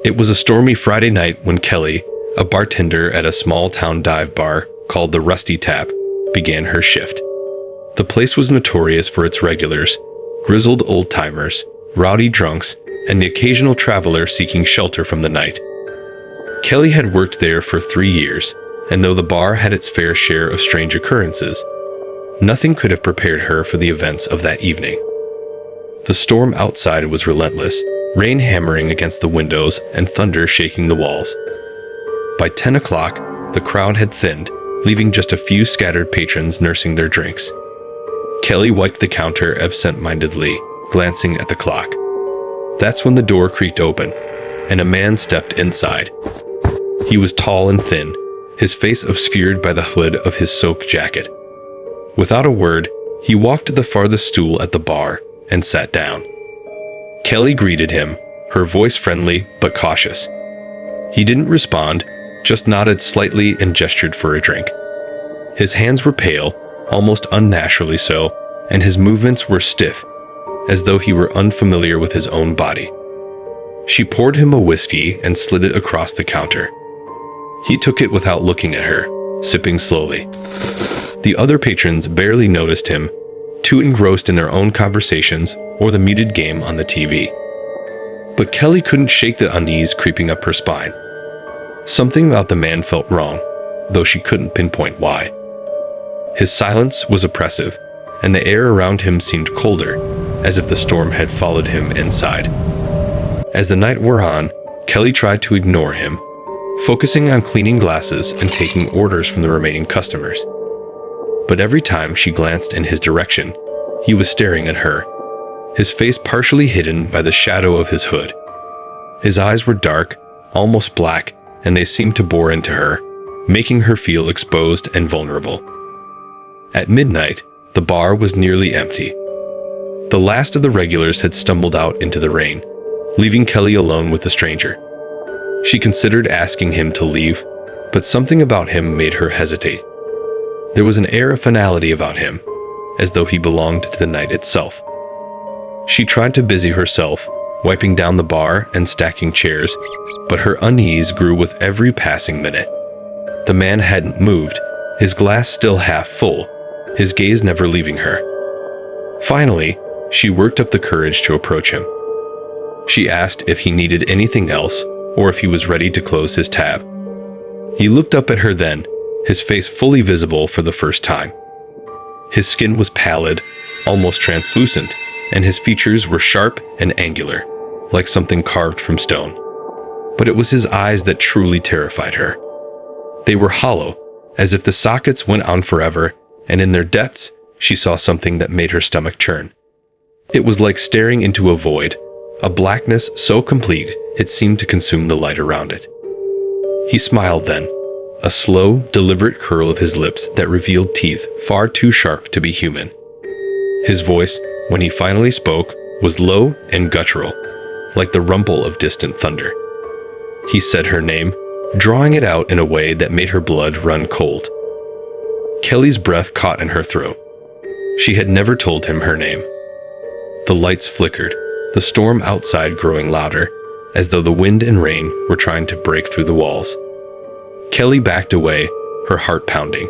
It was a stormy Friday night when Kelly, a bartender at a small-town dive bar called the Rusty Tap, began her shift. The place was notorious for its regulars, grizzled old-timers, rowdy drunks, and the occasional traveler seeking shelter from the night. Kelly had worked there for 3 years, and though the bar had its fair share of strange occurrences, nothing could have prepared her for the events of that evening. The storm outside was relentless, rain hammering against the windows and thunder shaking the walls. By 10 o'clock, the crowd had thinned, leaving just a few scattered patrons nursing their drinks. Kelly wiped the counter absent-mindedly, glancing at the clock. That's when the door creaked open, and a man stepped inside. He was tall and thin, his face obscured by the hood of his soaked jacket. Without a word, he walked to the farthest stool at the bar and sat down. Kelly greeted him, her voice friendly but cautious. He didn't respond, just nodded slightly and gestured for a drink. His hands were pale, almost unnaturally so, and his movements were stiff, as though he were unfamiliar with his own body. She poured him a whiskey and slid it across the counter. He took it without looking at her, sipping slowly. The other patrons barely noticed him, too engrossed in their own conversations or the muted game on the TV. But Kelly couldn't shake the unease creeping up her spine. Something about the man felt wrong, though she couldn't pinpoint why. His silence was oppressive, and the air around him seemed colder, as if the storm had followed him inside. As the night wore on, Kelly tried to ignore him, focusing on cleaning glasses and taking orders from the remaining customers. But every time she glanced in his direction, he was staring at her, his face partially hidden by the shadow of his hood. His eyes were dark, almost black, and they seemed to bore into her, making her feel exposed and vulnerable. At midnight, the bar was nearly empty. The last of the regulars had stumbled out into the rain, leaving Kelly alone with the stranger. She considered asking him to leave, but something about him made her hesitate. There was an air of finality about him, as though he belonged to the night itself. She tried to busy herself, wiping down the bar and stacking chairs, but her unease grew with every passing minute. The man hadn't moved, his glass still half full, his gaze never leaving her. Finally, she worked up the courage to approach him. She asked if he needed anything else, or if he was ready to close his tab. He looked up at her then, his face fully visible for the first time. His skin was pallid, almost translucent, and his features were sharp and angular, like something carved from stone. But it was his eyes that truly terrified her. They were hollow, as if the sockets went on forever, and in their depths, she saw something that made her stomach churn. It was like staring into a void, a blackness so complete it seemed to consume the light around it. He smiled then, a slow, deliberate curl of his lips that revealed teeth far too sharp to be human. His voice, when he finally spoke, was low and guttural, like the rumble of distant thunder. He said her name, drawing it out in a way that made her blood run cold. Kelly's breath caught in her throat. She had never told him her name. The lights flickered, the storm outside growing louder, as though the wind and rain were trying to break through the walls. Kelly backed away, her heart pounding,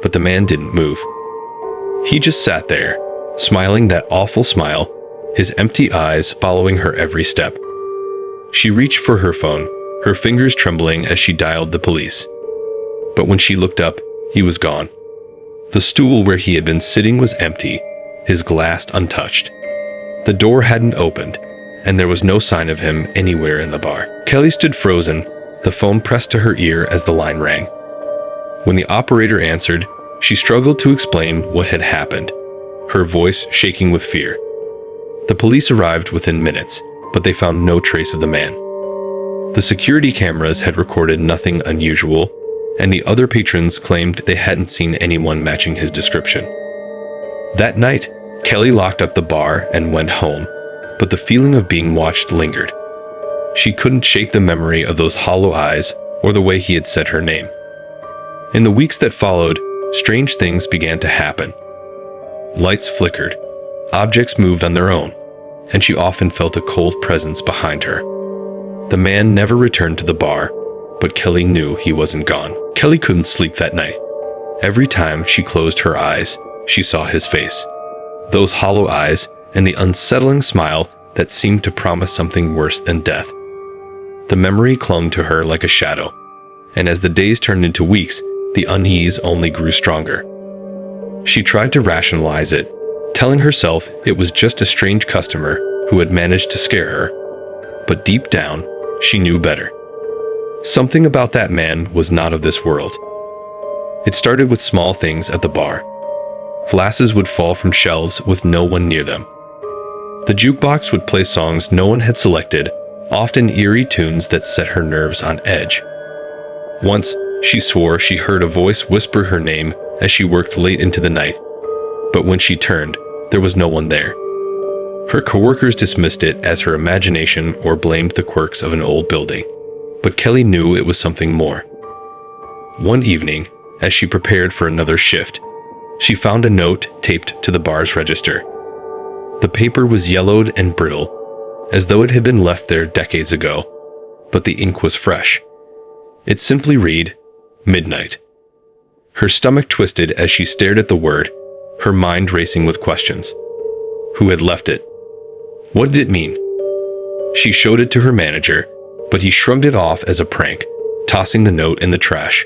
but the man didn't move. He just sat there, smiling that awful smile, his empty eyes following her every step. She reached for her phone, her fingers trembling as she dialed the police. But when she looked up, he was gone. The stool where he had been sitting was empty, his glass untouched. The door hadn't opened, and there was no sign of him anywhere in the bar. Kelly stood frozen, the phone pressed to her ear as the line rang. When the operator answered, she struggled to explain what had happened, her voice shaking with fear. The police arrived within minutes, but they found no trace of the man. The security cameras had recorded nothing unusual, and the other patrons claimed they hadn't seen anyone matching his description. That night, Kelly locked up the bar and went home, but the feeling of being watched lingered. She couldn't shake the memory of those hollow eyes or the way he had said her name. In the weeks that followed, strange things began to happen. Lights flickered, objects moved on their own, and she often felt a cold presence behind her. The man never returned to the bar, but Kelly knew he wasn't gone. Kelly couldn't sleep that night. Every time she closed her eyes, she saw his face. Those hollow eyes and the unsettling smile that seemed to promise something worse than death. The memory clung to her like a shadow, and as the days turned into weeks, the unease only grew stronger. She tried to rationalize it, telling herself it was just a strange customer who had managed to scare her. But deep down, she knew better. Something about that man was not of this world. It started with small things at the bar. Glasses would fall from shelves with no one near them. The jukebox would play songs no one had selected, often eerie tunes that set her nerves on edge. Once, she swore she heard a voice whisper her name as she worked late into the night. But when she turned, there was no one there. Her coworkers dismissed it as her imagination or blamed the quirks of an old building. But Kelly knew it was something more. One evening, as she prepared for another shift, she found a note taped to the bar's register. The paper was yellowed and brittle, as though it had been left there decades ago, but the ink was fresh. It simply read, "Midnight." Her stomach twisted as she stared at the word, her mind racing with questions. Who had left it? What did it mean? She showed it to her manager, but he shrugged it off as a prank, tossing the note in the trash.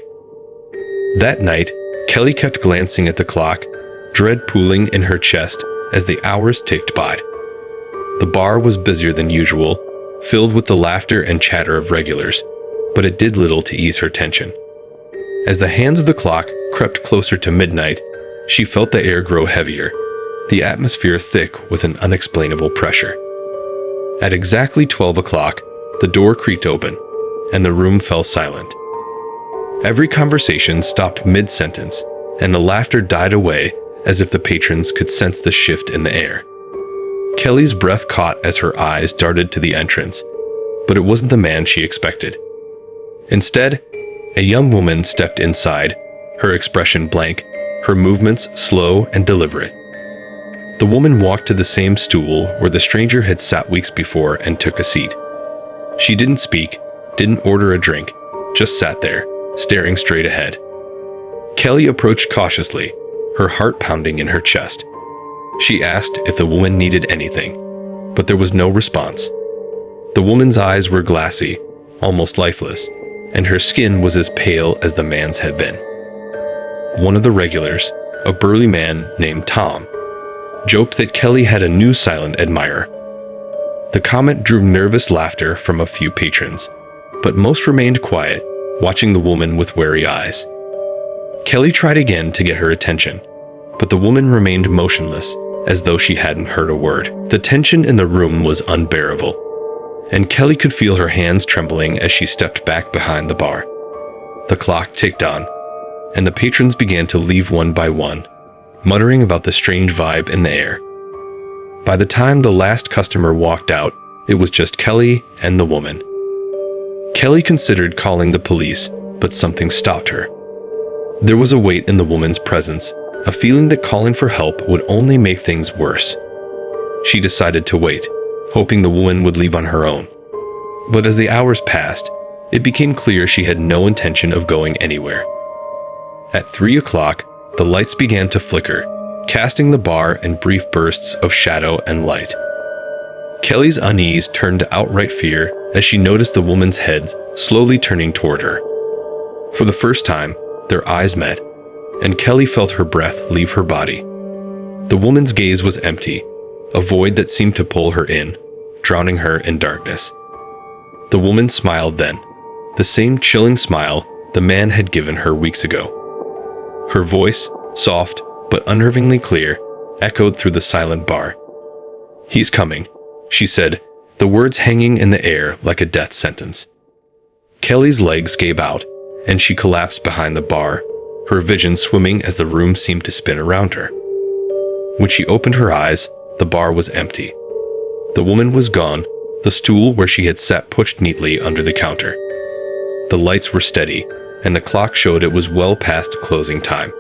That night, Kelly kept glancing at the clock, dread pooling in her chest as the hours ticked by. The bar was busier than usual, filled with the laughter and chatter of regulars, but it did little to ease her tension. As the hands of the clock crept closer to midnight, she felt the air grow heavier, the atmosphere thick with an unexplainable pressure. At exactly 12 o'clock, the door creaked open, and the room fell silent. Every conversation stopped mid-sentence, and the laughter died away as if the patrons could sense the shift in the air. Kelly's breath caught as her eyes darted to the entrance, but it wasn't the man she expected. Instead, a young woman stepped inside, her expression blank, her movements slow and deliberate. The woman walked to the same stool where the stranger had sat weeks before and took a seat. She didn't speak, didn't order a drink, just sat there, staring straight ahead. Kelly approached cautiously, her heart pounding in her chest. She asked if the woman needed anything, but there was no response. The woman's eyes were glassy, almost lifeless, and her skin was as pale as the man's had been. One of the regulars, a burly man named Tom, joked that Kelly had a new silent admirer. The comment drew nervous laughter from a few patrons, but most remained quiet, watching the woman with wary eyes. Kelly tried again to get her attention, but the woman remained motionless, as though she hadn't heard a word. The tension in the room was unbearable, and Kelly could feel her hands trembling as she stepped back behind the bar. The clock ticked on, and the patrons began to leave one by one, muttering about the strange vibe in the air. By the time the last customer walked out, it was just Kelly and the woman. Kelly considered calling the police, but something stopped her. There was a weight in the woman's presence, a feeling that calling for help would only make things worse. She decided to wait, hoping the woman would leave on her own. But as the hours passed, it became clear she had no intention of going anywhere. At 3 o'clock, the lights began to flicker, casting the bar in brief bursts of shadow and light. Kelly's unease turned to outright fear as she noticed the woman's head slowly turning toward her. For the first time, their eyes met, and Kelly felt her breath leave her body. The woman's gaze was empty, a void that seemed to pull her in, drowning her in darkness. The woman smiled then, the same chilling smile the man had given her weeks ago. Her voice, soft but unnervingly clear, echoed through the silent bar. "He's coming," she said, the words hanging in the air like a death sentence. Kelly's legs gave out, and she collapsed behind the bar, her vision swimming as the room seemed to spin around her. When she opened her eyes, the bar was empty. The woman was gone, the stool where she had sat pushed neatly under the counter. The lights were steady, and the clock showed it was well past closing time.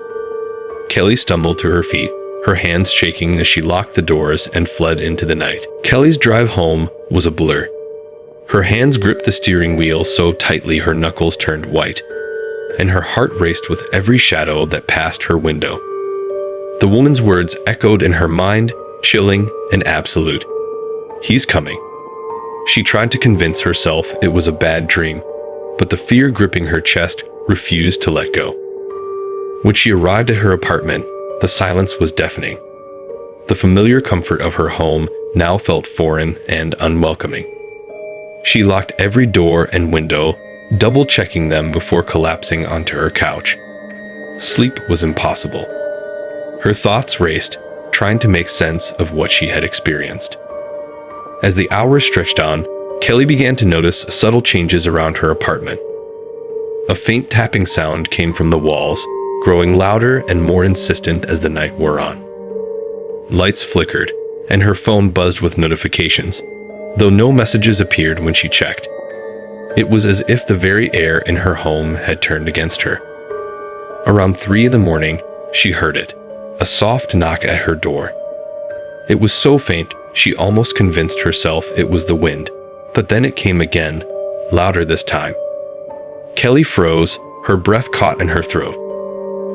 Kelly stumbled to her feet, her hands shaking as she locked the doors and fled into the night. Kelly's drive home was a blur. Her hands gripped the steering wheel so tightly her knuckles turned white, and her heart raced with every shadow that passed her window. The woman's words echoed in her mind, chilling and absolute. "He's coming." She tried to convince herself it was a bad dream, but the fear gripping her chest refused to let go. When she arrived at her apartment, the silence was deafening. The familiar comfort of her home now felt foreign and unwelcoming. She locked every door and window, double-checking them before collapsing onto her couch. Sleep was impossible. Her thoughts raced, trying to make sense of what she had experienced. As the hours stretched on, Kelly began to notice subtle changes around her apartment. A faint tapping sound came from the walls, growing louder and more insistent as the night wore on. Lights flickered, and her phone buzzed with notifications, though no messages appeared when she checked. It was as if the very air in her home had turned against her. Around 3 in the morning, she heard it, a soft knock at her door. It was so faint, she almost convinced herself it was the wind, but then it came again, louder this time. Kelly froze, her breath caught in her throat.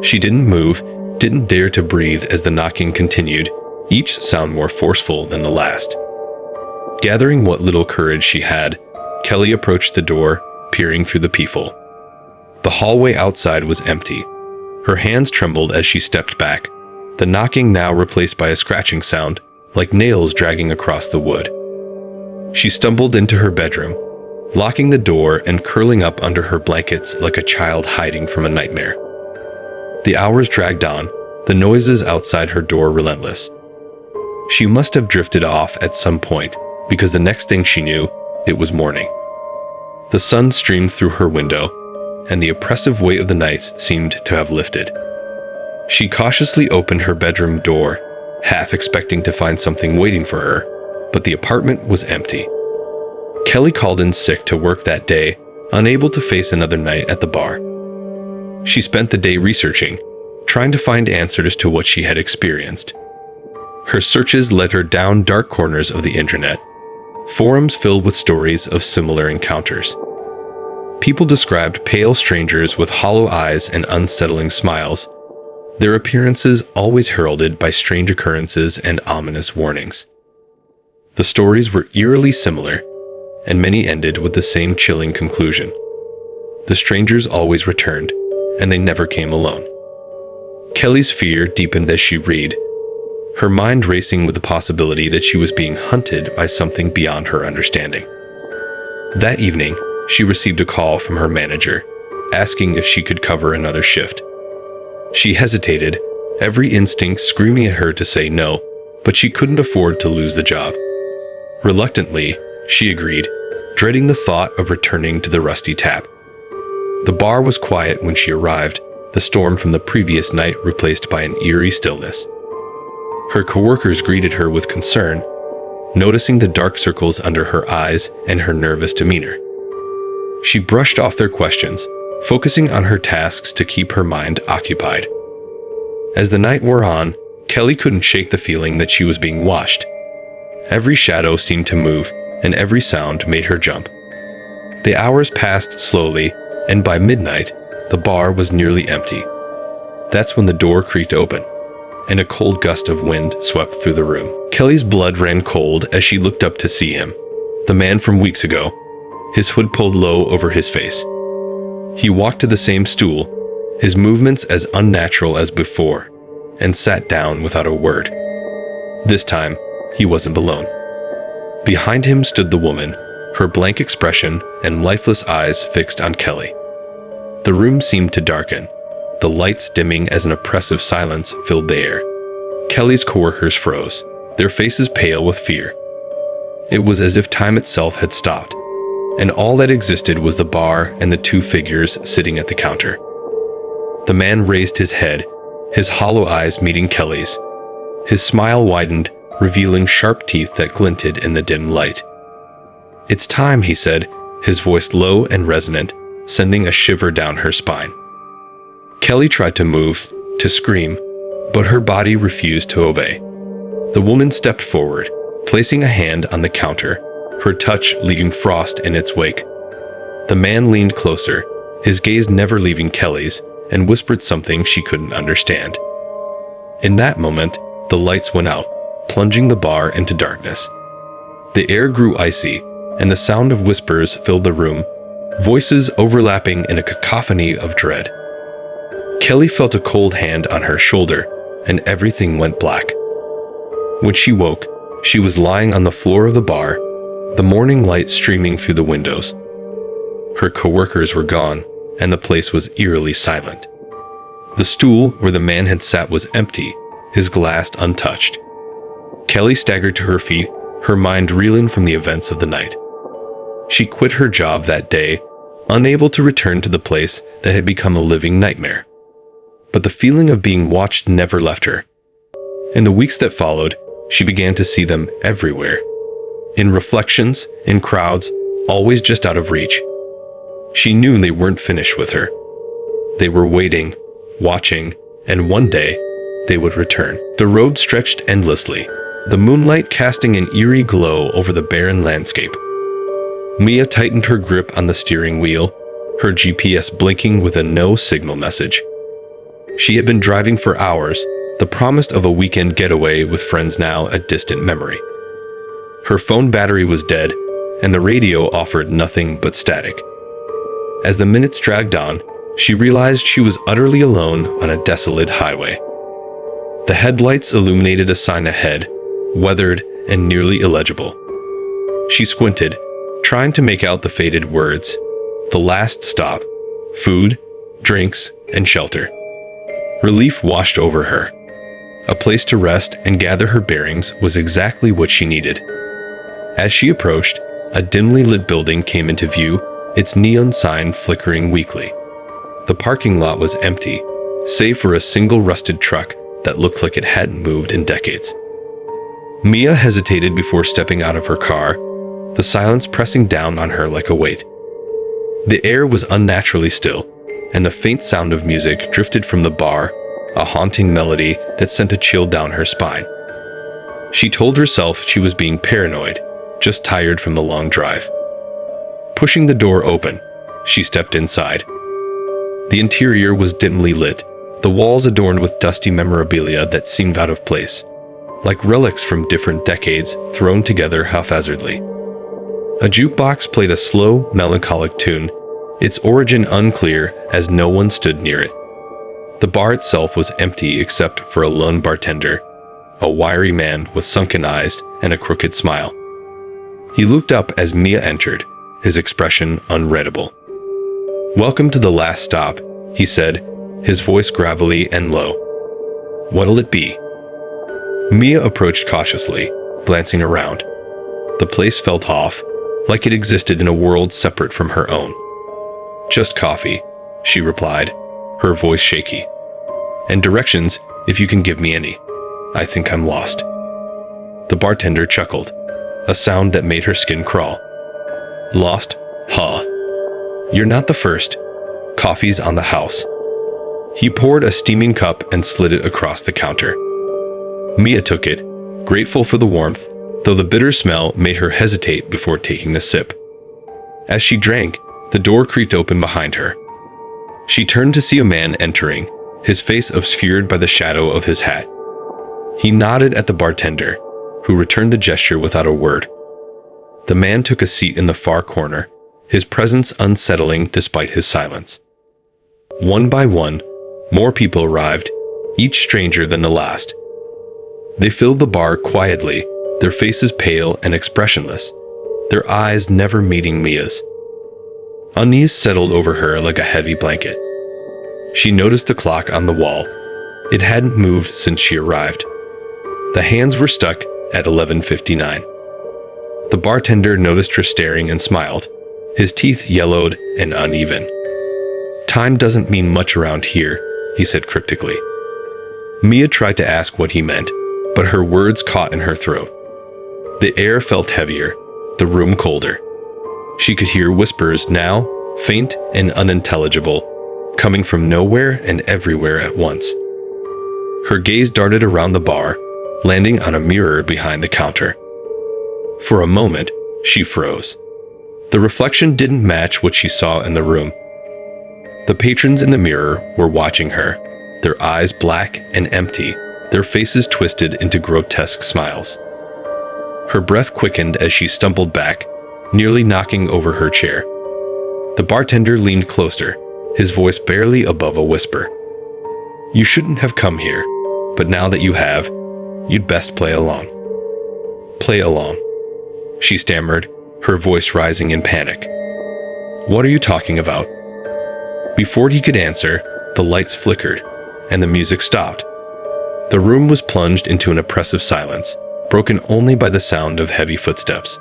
She didn't move, didn't dare to breathe as the knocking continued, each sound more forceful than the last. Gathering what little courage she had, Kelly approached the door, peering through the peephole. The hallway outside was empty. Her hands trembled as she stepped back, the knocking now replaced by a scratching sound, like nails dragging across the wood. She stumbled into her bedroom, locking the door and curling up under her blankets like a child hiding from a nightmare. The hours dragged on, the noises outside her door relentless. She must have drifted off at some point, because the next thing she knew, it was morning. The sun streamed through her window, and the oppressive weight of the night seemed to have lifted. She cautiously opened her bedroom door, half expecting to find something waiting for her, but the apartment was empty. Kelly called in sick to work that day, unable to face another night at the bar. She spent the day researching, trying to find answers to what she had experienced. Her searches led her down dark corners of the internet, forums filled with stories of similar encounters. People described pale strangers with hollow eyes and unsettling smiles, their appearances always heralded by strange occurrences and ominous warnings. The stories were eerily similar, and many ended with the same chilling conclusion. The strangers always returned, and they never came alone. Kelly's fear deepened as she read, her mind racing with the possibility that she was being hunted by something beyond her understanding. That evening, she received a call from her manager, asking if she could cover another shift. She hesitated, every instinct screaming at her to say no, but she couldn't afford to lose the job. Reluctantly, she agreed, dreading the thought of returning to the rusty tap. The bar was quiet when she arrived, the storm from the previous night replaced by an eerie stillness. Her coworkers greeted her with concern, noticing the dark circles under her eyes and her nervous demeanor. She brushed off their questions, focusing on her tasks to keep her mind occupied. As the night wore on, Kelly couldn't shake the feeling that she was being watched. Every shadow seemed to move, and every sound made her jump. The hours passed slowly, and by midnight, the bar was nearly empty. That's when the door creaked open, and a cold gust of wind swept through the room. Kelly's blood ran cold as she looked up to see him, the man from weeks ago, his hood pulled low over his face. He walked to the same stool, his movements as unnatural as before, and sat down without a word. This time, he wasn't alone. Behind him stood the woman, her blank expression and lifeless eyes fixed on Kelly. The room seemed to darken, the lights dimming as an oppressive silence filled the air. Kelly's coworkers froze, their faces pale with fear. It was as if time itself had stopped, and all that existed was the bar and the two figures sitting at the counter. The man raised his head, his hollow eyes meeting Kelly's. His smile widened, revealing sharp teeth that glinted in the dim light. "It's time," he said, his voice low and resonant, sending a shiver down her spine. Kelly tried to move, to scream, but her body refused to obey. The woman stepped forward, placing a hand on the counter, her touch leaving frost in its wake. The man leaned closer, his gaze never leaving Kelly's, and whispered something she couldn't understand. In that moment, the lights went out, plunging the bar into darkness. The air grew icy, and the sound of whispers filled the room, voices overlapping in a cacophony of dread. Kelly felt a cold hand on her shoulder, and everything went black. When she woke, she was lying on the floor of the bar, the morning light streaming through the windows. Her coworkers were gone, and the place was eerily silent. The stool where the man had sat was empty, his glass untouched. Kelly staggered to her feet, her mind reeling from the events of the night. She quit her job that day, unable to return to the place that had become a living nightmare. But the feeling of being watched never left her. In the weeks that followed, she began to see them everywhere. In reflections, in crowds, always just out of reach. She knew they weren't finished with her. They were waiting, watching, and one day, they would return. The road stretched endlessly, the moonlight casting an eerie glow over the barren landscape. Mia tightened her grip on the steering wheel, her GPS blinking with a no signal message. She had been driving for hours, the promise of a weekend getaway with friends now a distant memory. Her phone battery was dead, and the radio offered nothing but static. As the minutes dragged on, she realized she was utterly alone on a desolate highway. The headlights illuminated a sign ahead, weathered and nearly illegible. She squinted, trying to make out the faded words. The last stop, food, drinks, and shelter. Relief washed over her. A place to rest and gather her bearings was exactly what she needed. As she approached, a dimly lit building came into view, its neon sign flickering weakly. The parking lot was empty, save for a single rusted truck that looked like it hadn't moved in decades. Mia hesitated before stepping out of her car, the silence pressing down on her like a weight. The air was unnaturally still, and the faint sound of music drifted from the bar, a haunting melody that sent a chill down her spine. She told herself she was being paranoid, just tired from the long drive. Pushing the door open, she stepped inside. The interior was dimly lit, the walls adorned with dusty memorabilia that seemed out of place, like relics from different decades thrown together haphazardly. A jukebox played a slow, melancholic tune, its origin unclear as no one stood near it. The bar itself was empty except for a lone bartender, a wiry man with sunken eyes and a crooked smile. He looked up as Mia entered, his expression unreadable. "Welcome to the last stop," he said, his voice gravelly and low. "What'll it be?" Mia approached cautiously, glancing around. The place felt off, like it existed in a world separate from her own. "Just coffee," she replied, her voice shaky. "And directions, if you can give me any. I think I'm lost." The bartender chuckled, a sound that made her skin crawl. "Lost? Huh. You're not the first. Coffee's on the house." He poured a steaming cup and slid it across the counter. Mia took it, grateful for the warmth, though the bitter smell made her hesitate before taking a sip. As she drank, the door creaked open behind her. She turned to see a man entering, his face obscured by the shadow of his hat. He nodded at the bartender, who returned the gesture without a word. The man took a seat in the far corner, his presence unsettling despite his silence. One by one, more people arrived, each stranger than the last. They filled the bar quietly, their faces pale and expressionless, their eyes never meeting Mia's. Unease settled over her like a heavy blanket. She noticed the clock on the wall. It hadn't moved since she arrived. The hands were stuck at 11:59. The bartender noticed her staring and smiled, his teeth yellowed and uneven. "Time doesn't mean much around here," he said cryptically. Mia tried to ask what he meant, but her words caught in her throat. The air felt heavier, the room colder. She could hear whispers now, faint and unintelligible, coming from nowhere and everywhere at once. Her gaze darted around the bar, landing on a mirror behind the counter. For a moment, She froze. The reflection didn't match what she saw in the room. The patrons in the mirror were watching her, their eyes black and empty, their faces twisted into grotesque smiles. Her breath quickened as she stumbled back, nearly knocking over her chair. The bartender leaned closer, his voice barely above a whisper. "You shouldn't have come here, but now that you have, you'd best play along." "Play along," she stammered, her voice rising in panic. "What are you talking about?" Before he could answer, the lights flickered, and the music stopped. The room was plunged into an oppressive silence, broken only by the sound of heavy footsteps.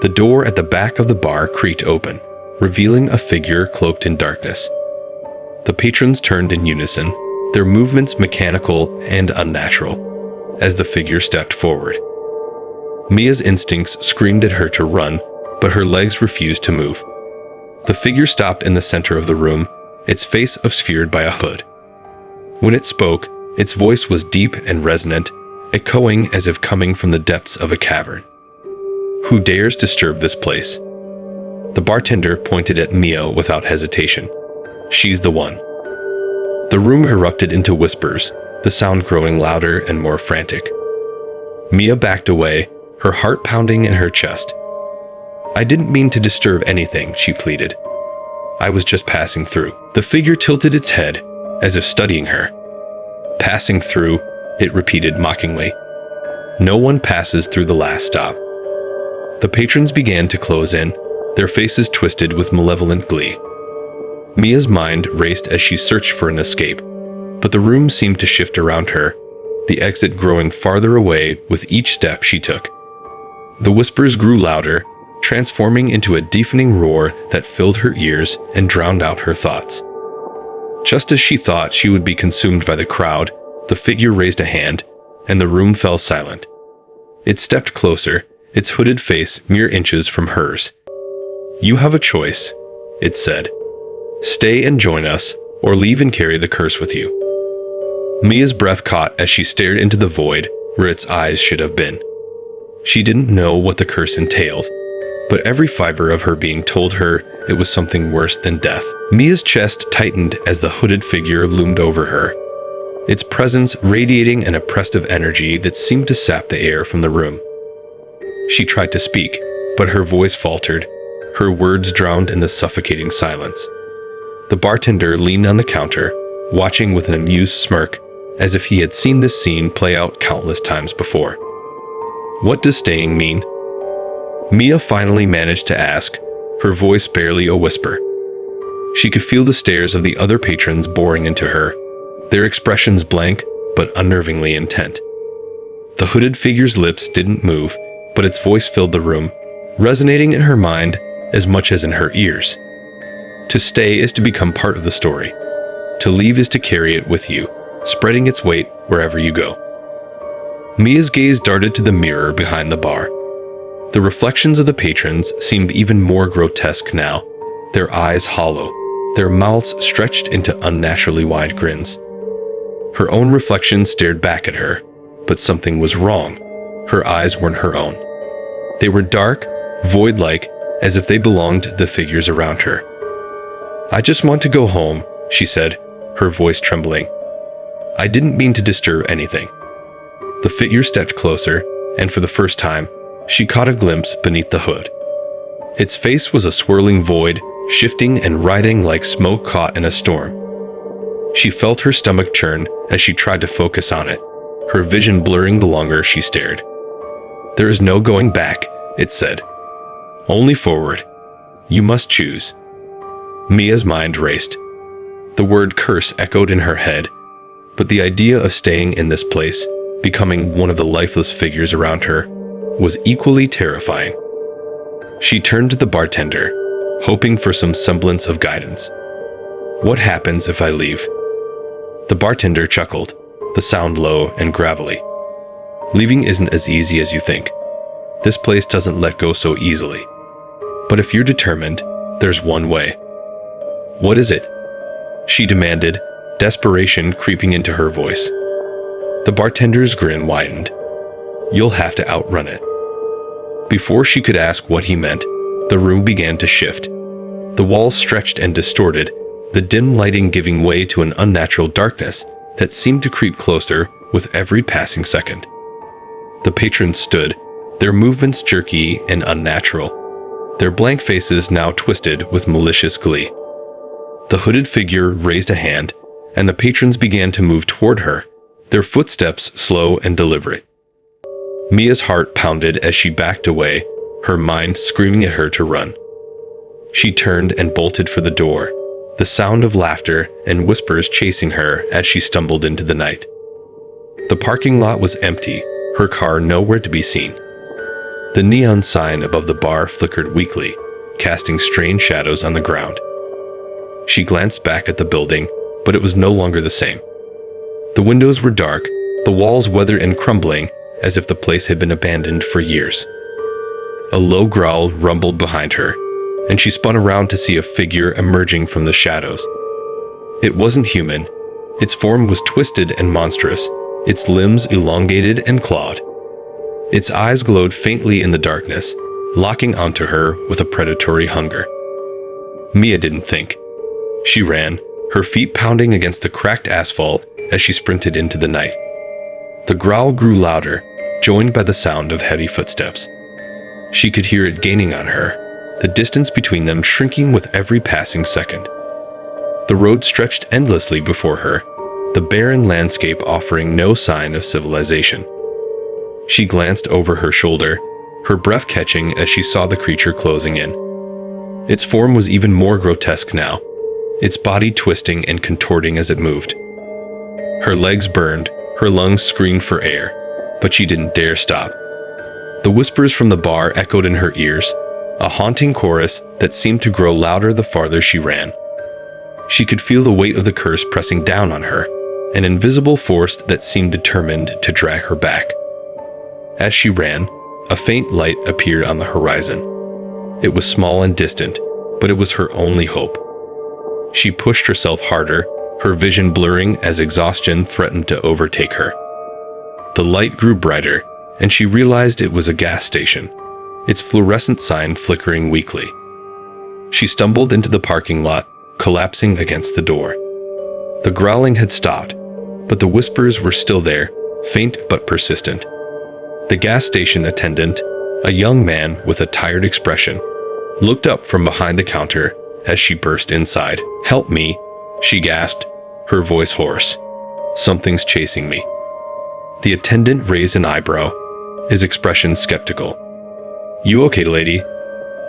The door at the back of the bar creaked open, revealing a figure cloaked in darkness. The patrons turned in unison, their movements mechanical and unnatural, as the figure stepped forward. Mia's instincts screamed at her to run, but her legs refused to move. The figure stopped in the center of the room, its face obscured by a hood. When it spoke, its voice was deep and resonant, echoing as if coming from the depths of a cavern. "Who dares disturb this place?" The bartender pointed at Mia without hesitation. "She's the one." The room erupted into whispers, the sound growing louder and more frantic. Mia backed away, her heart pounding in her chest. "I didn't mean to disturb anything," she pleaded. "I was just passing through." The figure tilted its head, as if studying her. "Passing through," it repeated mockingly. "No one passes through the last stop." The patrons began to close in, their faces twisted with malevolent glee. Mia's mind raced as she searched for an escape, but the room seemed to shift around her, the exit growing farther away with each step she took. The whispers grew louder, transforming into a deafening roar that filled her ears and drowned out her thoughts. Just as she thought she would be consumed by the crowd, the figure raised a hand, and the room fell silent. It stepped closer, its hooded face mere inches from hers. "You have a choice," it said. "Stay and join us, or leave and carry the curse with you." Mia's breath caught as she stared into the void where its eyes should have been. She didn't know what the curse entailed, but every fiber of her being told her it was something worse than death. Mia's chest tightened as the hooded figure loomed over her, its presence radiating an oppressive energy that seemed to sap the air from the room. She tried to speak, but her voice faltered, her words drowned in the suffocating silence. The bartender leaned on the counter, watching with an amused smirk, as if he had seen this scene play out countless times before. "What does staying mean?" Mia finally managed to ask, her voice barely a whisper. She could feel the stares of the other patrons boring into her, their expressions blank but unnervingly intent. The hooded figure's lips didn't move, but its voice filled the room, resonating in her mind as much as in her ears. To stay is to become part of the story. To leave is to carry it with you, spreading its weight wherever you go. Mia's gaze darted to the mirror behind the bar. The reflections of the patrons seemed even more grotesque now, their eyes hollow, their mouths stretched into unnaturally wide grins. Her own reflection stared back at her, but something was wrong. Her eyes weren't her own. They were dark, void-like, as if they belonged to the figures around her. "I just want to go home," she said, her voice trembling. "I didn't mean to disturb anything." The figure stepped closer, and for the first time, she caught a glimpse beneath the hood. Its face was a swirling void, shifting and writhing like smoke caught in a storm. She felt her stomach churn as she tried to focus on it, her vision blurring the longer she stared. "There is no going back," it said. "Only forward. You must choose." Mia's mind raced. The word curse echoed in her head, but the idea of staying in this place, becoming one of the lifeless figures around her, was equally terrifying. She turned to the bartender, hoping for some semblance of guidance. "What happens if I leave?" The bartender chuckled, the sound low and gravelly. "Leaving isn't as easy as you think. This place doesn't let go so easily. But if you're determined, there's one way." "What is it?" she demanded, desperation creeping into her voice. The bartender's grin widened. "You'll have to outrun it." Before she could ask what he meant, the room began to shift. The walls stretched and distorted, the dim lighting giving way to an unnatural darkness that seemed to creep closer with every passing second. The patrons stood, their movements jerky and unnatural, their blank faces now twisted with malicious glee. The hooded figure raised a hand, and the patrons began to move toward her, their footsteps slow and deliberate. Mia's heart pounded as she backed away, her mind screaming at her to run. She turned and bolted for the door, the sound of laughter and whispers chasing her as she stumbled into the night. The parking lot was empty, her car nowhere to be seen. The neon sign above the bar flickered weakly, casting strange shadows on the ground. She glanced back at the building, but it was no longer the same. The windows were dark, the walls weathered and crumbling, as if the place had been abandoned for years. A low growl rumbled behind her, and she spun around to see a figure emerging from the shadows. It wasn't human. Its form was twisted and monstrous, its limbs elongated and clawed. Its eyes glowed faintly in the darkness, locking onto her with a predatory hunger. Mia didn't think. She ran, her feet pounding against the cracked asphalt as she sprinted into the night. The growl grew louder, joined by the sound of heavy footsteps. She could hear it gaining on her, the distance between them shrinking with every passing second. The road stretched endlessly before her, the barren landscape offering no sign of civilization. She glanced over her shoulder, her breath catching as she saw the creature closing in. Its form was even more grotesque now, its body twisting and contorting as it moved. Her legs burned, her lungs screamed for air, but she didn't dare stop. The whispers from the bar echoed in her ears, a haunting chorus that seemed to grow louder the farther she ran. She could feel the weight of the curse pressing down on her, an invisible force that seemed determined to drag her back. As she ran, a faint light appeared on the horizon. It was small and distant, but it was her only hope. She pushed herself harder, her vision blurring as exhaustion threatened to overtake her. The light grew brighter, and she realized it was a gas station, its fluorescent sign flickering weakly. She stumbled into the parking lot, collapsing against the door. The growling had stopped, but the whispers were still there, faint but persistent. The gas station attendant, a young man with a tired expression, looked up from behind the counter as she burst inside. "Help me," she gasped, her voice hoarse. "Something's chasing me." The attendant raised an eyebrow, his expression skeptical. "You okay, lady?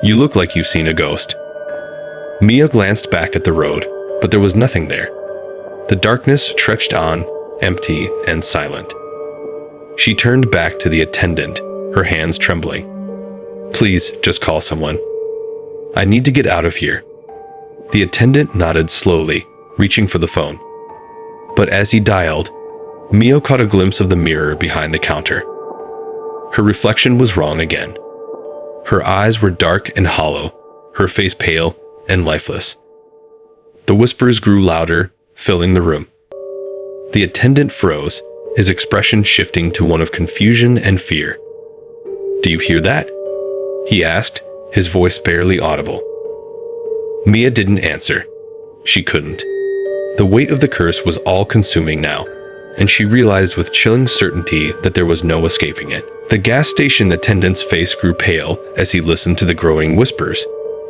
You look like you've seen a ghost." Mia glanced back at the road, but there was nothing there. The darkness stretched on, empty and silent. She turned back to the attendant, her hands trembling. "Please, just call someone. I need to get out of here." The attendant nodded slowly, reaching for the phone. But as he dialed, Mia caught a glimpse of the mirror behind the counter. Her reflection was wrong again. Her eyes were dark and hollow, her face pale and lifeless. The whispers grew louder, filling the room. The attendant froze, his expression shifting to one of confusion and fear. "Do you hear that?" he asked, his voice barely audible. Mia didn't answer. She couldn't. The weight of the curse was all-consuming now, and she realized with chilling certainty that there was no escaping it. The gas station attendant's face grew pale as he listened to the growing whispers,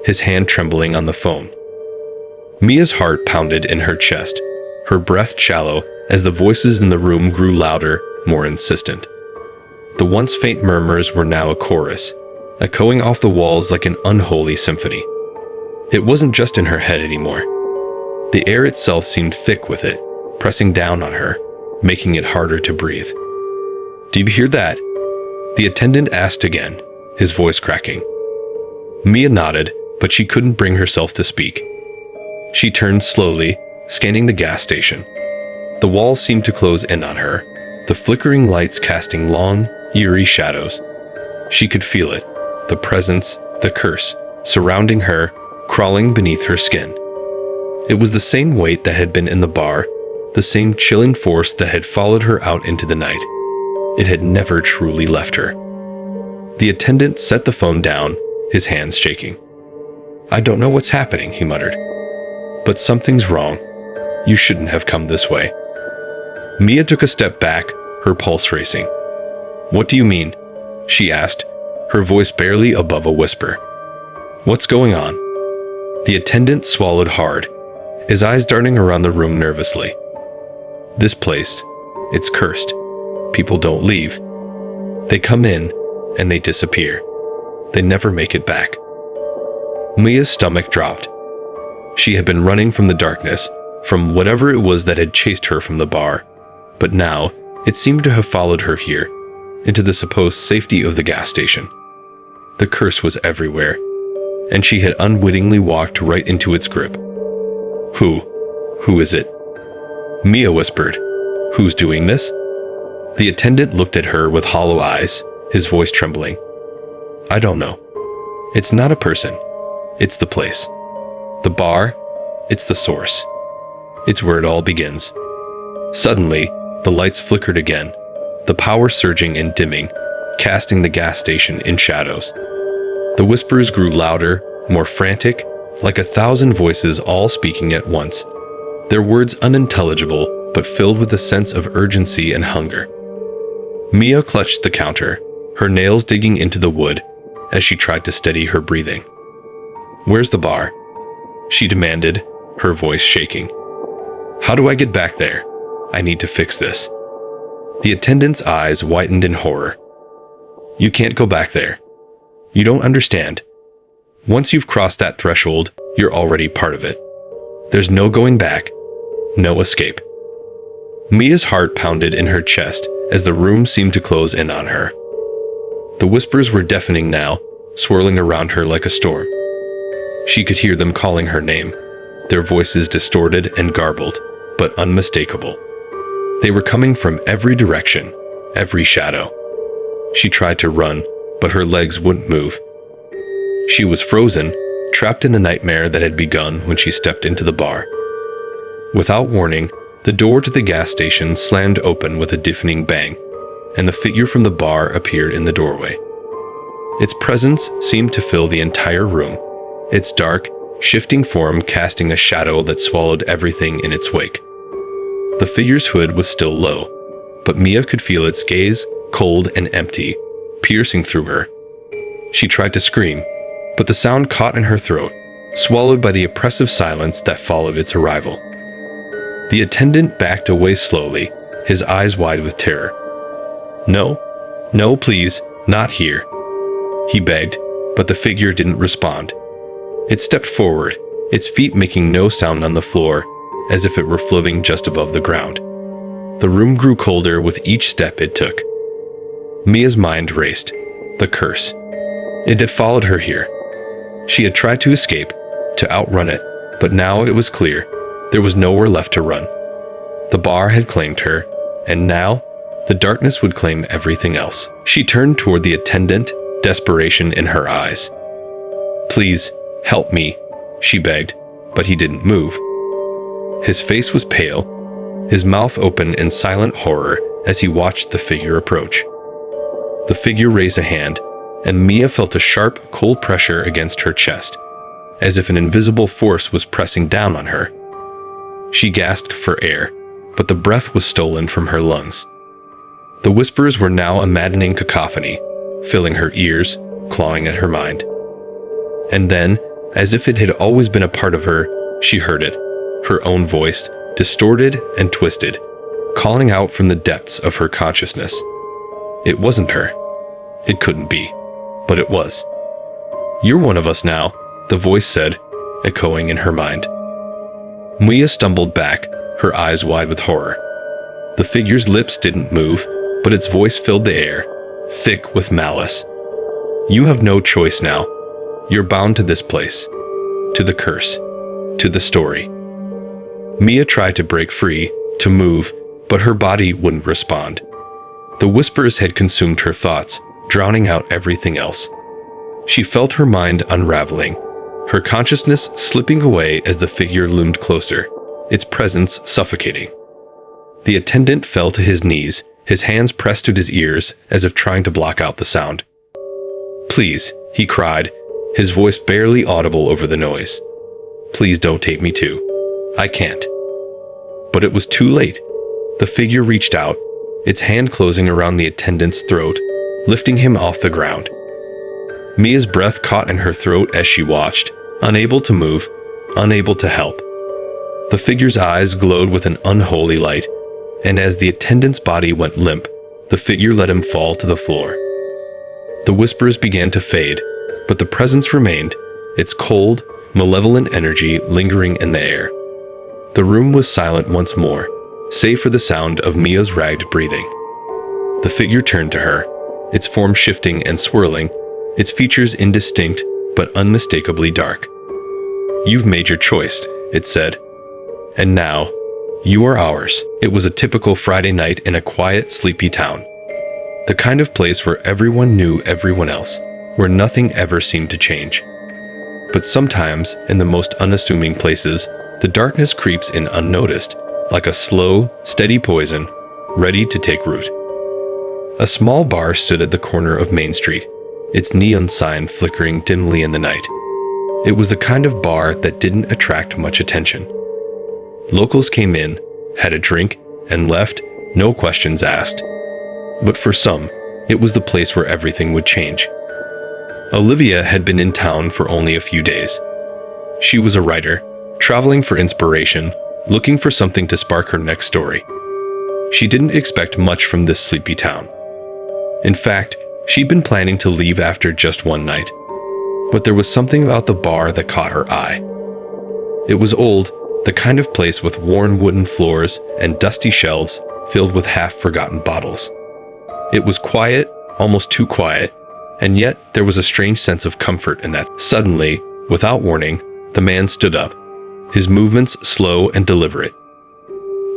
his hand trembling on the phone. Mia's heart pounded in her chest, her breath shallow as the voices in the room grew louder, more insistent. The once faint murmurs were now a chorus, echoing off the walls like an unholy symphony. It wasn't just in her head anymore. The air itself seemed thick with it, pressing down on her, making it harder to breathe. "Do you hear that?" the attendant asked again, his voice cracking. Mia nodded, but she couldn't bring herself to speak. She turned slowly, scanning the gas station. The walls seemed to close in on her, the flickering lights casting long, eerie shadows. She could feel it, the presence, the curse, surrounding her, crawling beneath her skin. It was the same weight that had been in the bar, the same chilling force that had followed her out into the night. It had never truly left her. The attendant set the phone down, his hands shaking. "I don't know what's happening," he muttered. "But something's wrong. You shouldn't have come this way." Mia took a step back, her pulse racing. "What do you mean?" she asked, her voice barely above a whisper. "What's going on?" The attendant swallowed hard, his eyes darting around the room nervously. "This place, it's cursed. People don't leave. They come in, and they disappear. They never make it back." Mia's stomach dropped. She had been running from the darkness, from whatever it was that had chased her from the bar, but now it seemed to have followed her here, into the supposed safety of the gas station. The curse was everywhere, and she had unwittingly walked right into its grip. Who is it?" Mia whispered. "Who's doing this?" The attendant looked at her with hollow eyes, his voice trembling. "I don't know. It's not a person. It's the place. The bar, it's the source. It's where it all begins." Suddenly, the lights flickered again, the power surging and dimming, casting the gas station in shadows. The whispers grew louder, more frantic, like 1,000 voices all speaking at once, their words unintelligible but filled with a sense of urgency and hunger. Mia clutched the counter, her nails digging into the wood as she tried to steady her breathing. "Where's the bar?" she demanded, her voice shaking. "How do I get back there? I need to fix this." The attendant's eyes widened in horror. "You can't go back there. You don't understand. Once you've crossed that threshold, you're already part of it. There's no going back, no escape." Mia's heart pounded in her chest as the room seemed to close in on her. The whispers were deafening now, swirling around her like a storm. She could hear them calling her name, their voices distorted and garbled, but unmistakable. They were coming from every direction, every shadow. She tried to run, but her legs wouldn't move. She was frozen, trapped in the nightmare that had begun when she stepped into the bar. Without warning, the door to the gas station slammed open with a deafening bang, and the figure from the bar appeared in the doorway. Its presence seemed to fill the entire room, its dark, shifting form casting a shadow that swallowed everything in its wake. The figure's hood was still low, but Mia could feel its gaze, cold and empty, piercing through her. She tried to scream, but the sound caught in her throat, swallowed by the oppressive silence that followed its arrival. The attendant backed away slowly, his eyes wide with terror. No, please, not here," he begged, but the figure didn't respond. It stepped forward, its feet making no sound on the floor, as if it were floating just above the ground. The room grew colder with each step it took. Mia's mind raced. The curse. It had followed her here. She had tried to escape, to outrun it, but now it was clear. There was nowhere left to run. The bar had claimed her, and now, the darkness would claim everything else. She turned toward the attendant, desperation in her eyes. "Please, help me," she begged, but he didn't move. His face was pale, his mouth open in silent horror as he watched the figure approach. The figure raised a hand, and Mia felt a sharp, cold pressure against her chest, as if an invisible force was pressing down on her. She gasped for air, but the breath was stolen from her lungs. The whispers were now a maddening cacophony, filling her ears, clawing at her mind. And then, as if it had always been a part of her, she heard it, her own voice, distorted and twisted, calling out from the depths of her consciousness. It wasn't her. It couldn't be, but it was. "You're one of us now," the voice said, echoing in her mind. Mia stumbled back, her eyes wide with horror. The figure's lips didn't move, but its voice filled the air, thick with malice. "You have no choice now. You're bound to this place, to the curse, to the story." Mia tried to break free, to move, but her body wouldn't respond. The whispers had consumed her thoughts, drowning out everything else. She felt her mind unraveling, her consciousness slipping away as the figure loomed closer, its presence suffocating. The attendant fell to his knees, his hands pressed to his ears as if trying to block out the sound. "Please," he cried, his voice barely audible over the noise. "Please don't take me too. I can't." But it was too late. The figure reached out, its hand closing around the attendant's throat, lifting him off the ground. Mia's breath caught in her throat as she watched, unable to move, unable to help. The figure's eyes glowed with an unholy light, and as the attendant's body went limp, the figure let him fall to the floor. The whispers began to fade, but the presence remained, its cold, malevolent energy lingering in the air. The room was silent once more, save for the sound of Mia's ragged breathing. The figure turned to her, its form shifting and swirling, its features indistinct but unmistakably dark. "You've made your choice," it said. "And now, you are ours." It was a typical Friday night in a quiet, sleepy town. The kind of place where everyone knew everyone else, where nothing ever seemed to change. But sometimes, in the most unassuming places, the darkness creeps in unnoticed, like a slow, steady poison, ready to take root. A small bar stood at the corner of Main Street, its neon sign flickering dimly in the night. It was the kind of bar that didn't attract much attention. Locals came in, had a drink, and left, no questions asked. But for some, it was the place where everything would change. Olivia had been in town for only a few days. She was a writer, traveling for inspiration, looking for something to spark her next story. She didn't expect much from this sleepy town. In fact, she'd been planning to leave after just one night. But there was something about the bar that caught her eye. It was old, the kind of place with worn wooden floors and dusty shelves filled with half-forgotten bottles. It was quiet, almost too quiet, and yet there was a strange sense of comfort in that. Suddenly, without warning, the man stood up, his movements slow and deliberate.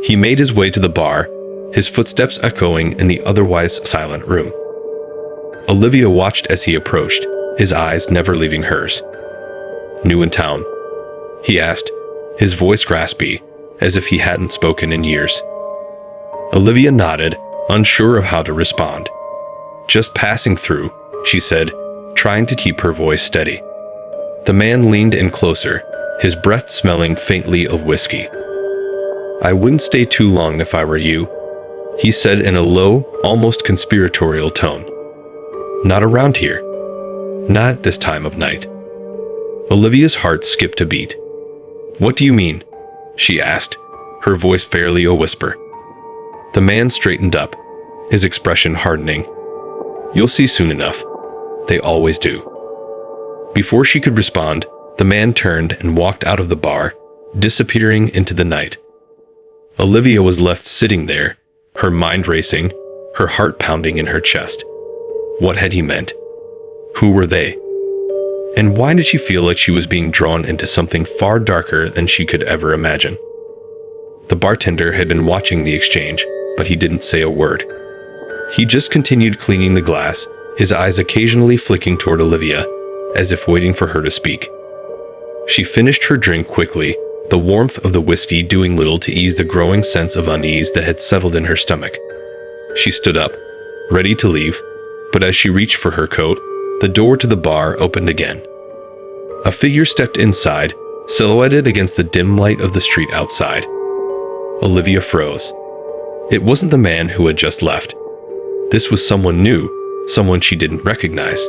He made his way to the bar, his footsteps echoing in the otherwise silent room. Olivia watched as he approached, his eyes never leaving hers. "New in town?" he asked, his voice raspy, as if he hadn't spoken in years. Olivia nodded, unsure of how to respond. "Just passing through," she said, trying to keep her voice steady. The man leaned in closer, his breath smelling faintly of whiskey. "I wouldn't stay too long if I were you," he said in a low, almost conspiratorial tone. "Not around here. Not at this time of night." Olivia's heart skipped a beat. "What do you mean?" she asked, her voice barely a whisper. The man straightened up, his expression hardening. "You'll see soon enough. They always do." Before she could respond, the man turned and walked out of the bar, disappearing into the night. Olivia was left sitting there, her mind racing, her heart pounding in her chest. What had he meant? Who were they? And why did she feel like she was being drawn into something far darker than she could ever imagine? The bartender had been watching the exchange, but he didn't say a word. He just continued cleaning the glass, his eyes occasionally flicking toward Olivia, as if waiting for her to speak. She finished her drink quickly, the warmth of the whiskey doing little to ease the growing sense of unease that had settled in her stomach. She stood up, ready to leave, but as she reached for her coat, the door to the bar opened again. A figure stepped inside, silhouetted against the dim light of the street outside. Olivia froze. It wasn't the man who had just left. This was someone new, someone she didn't recognize.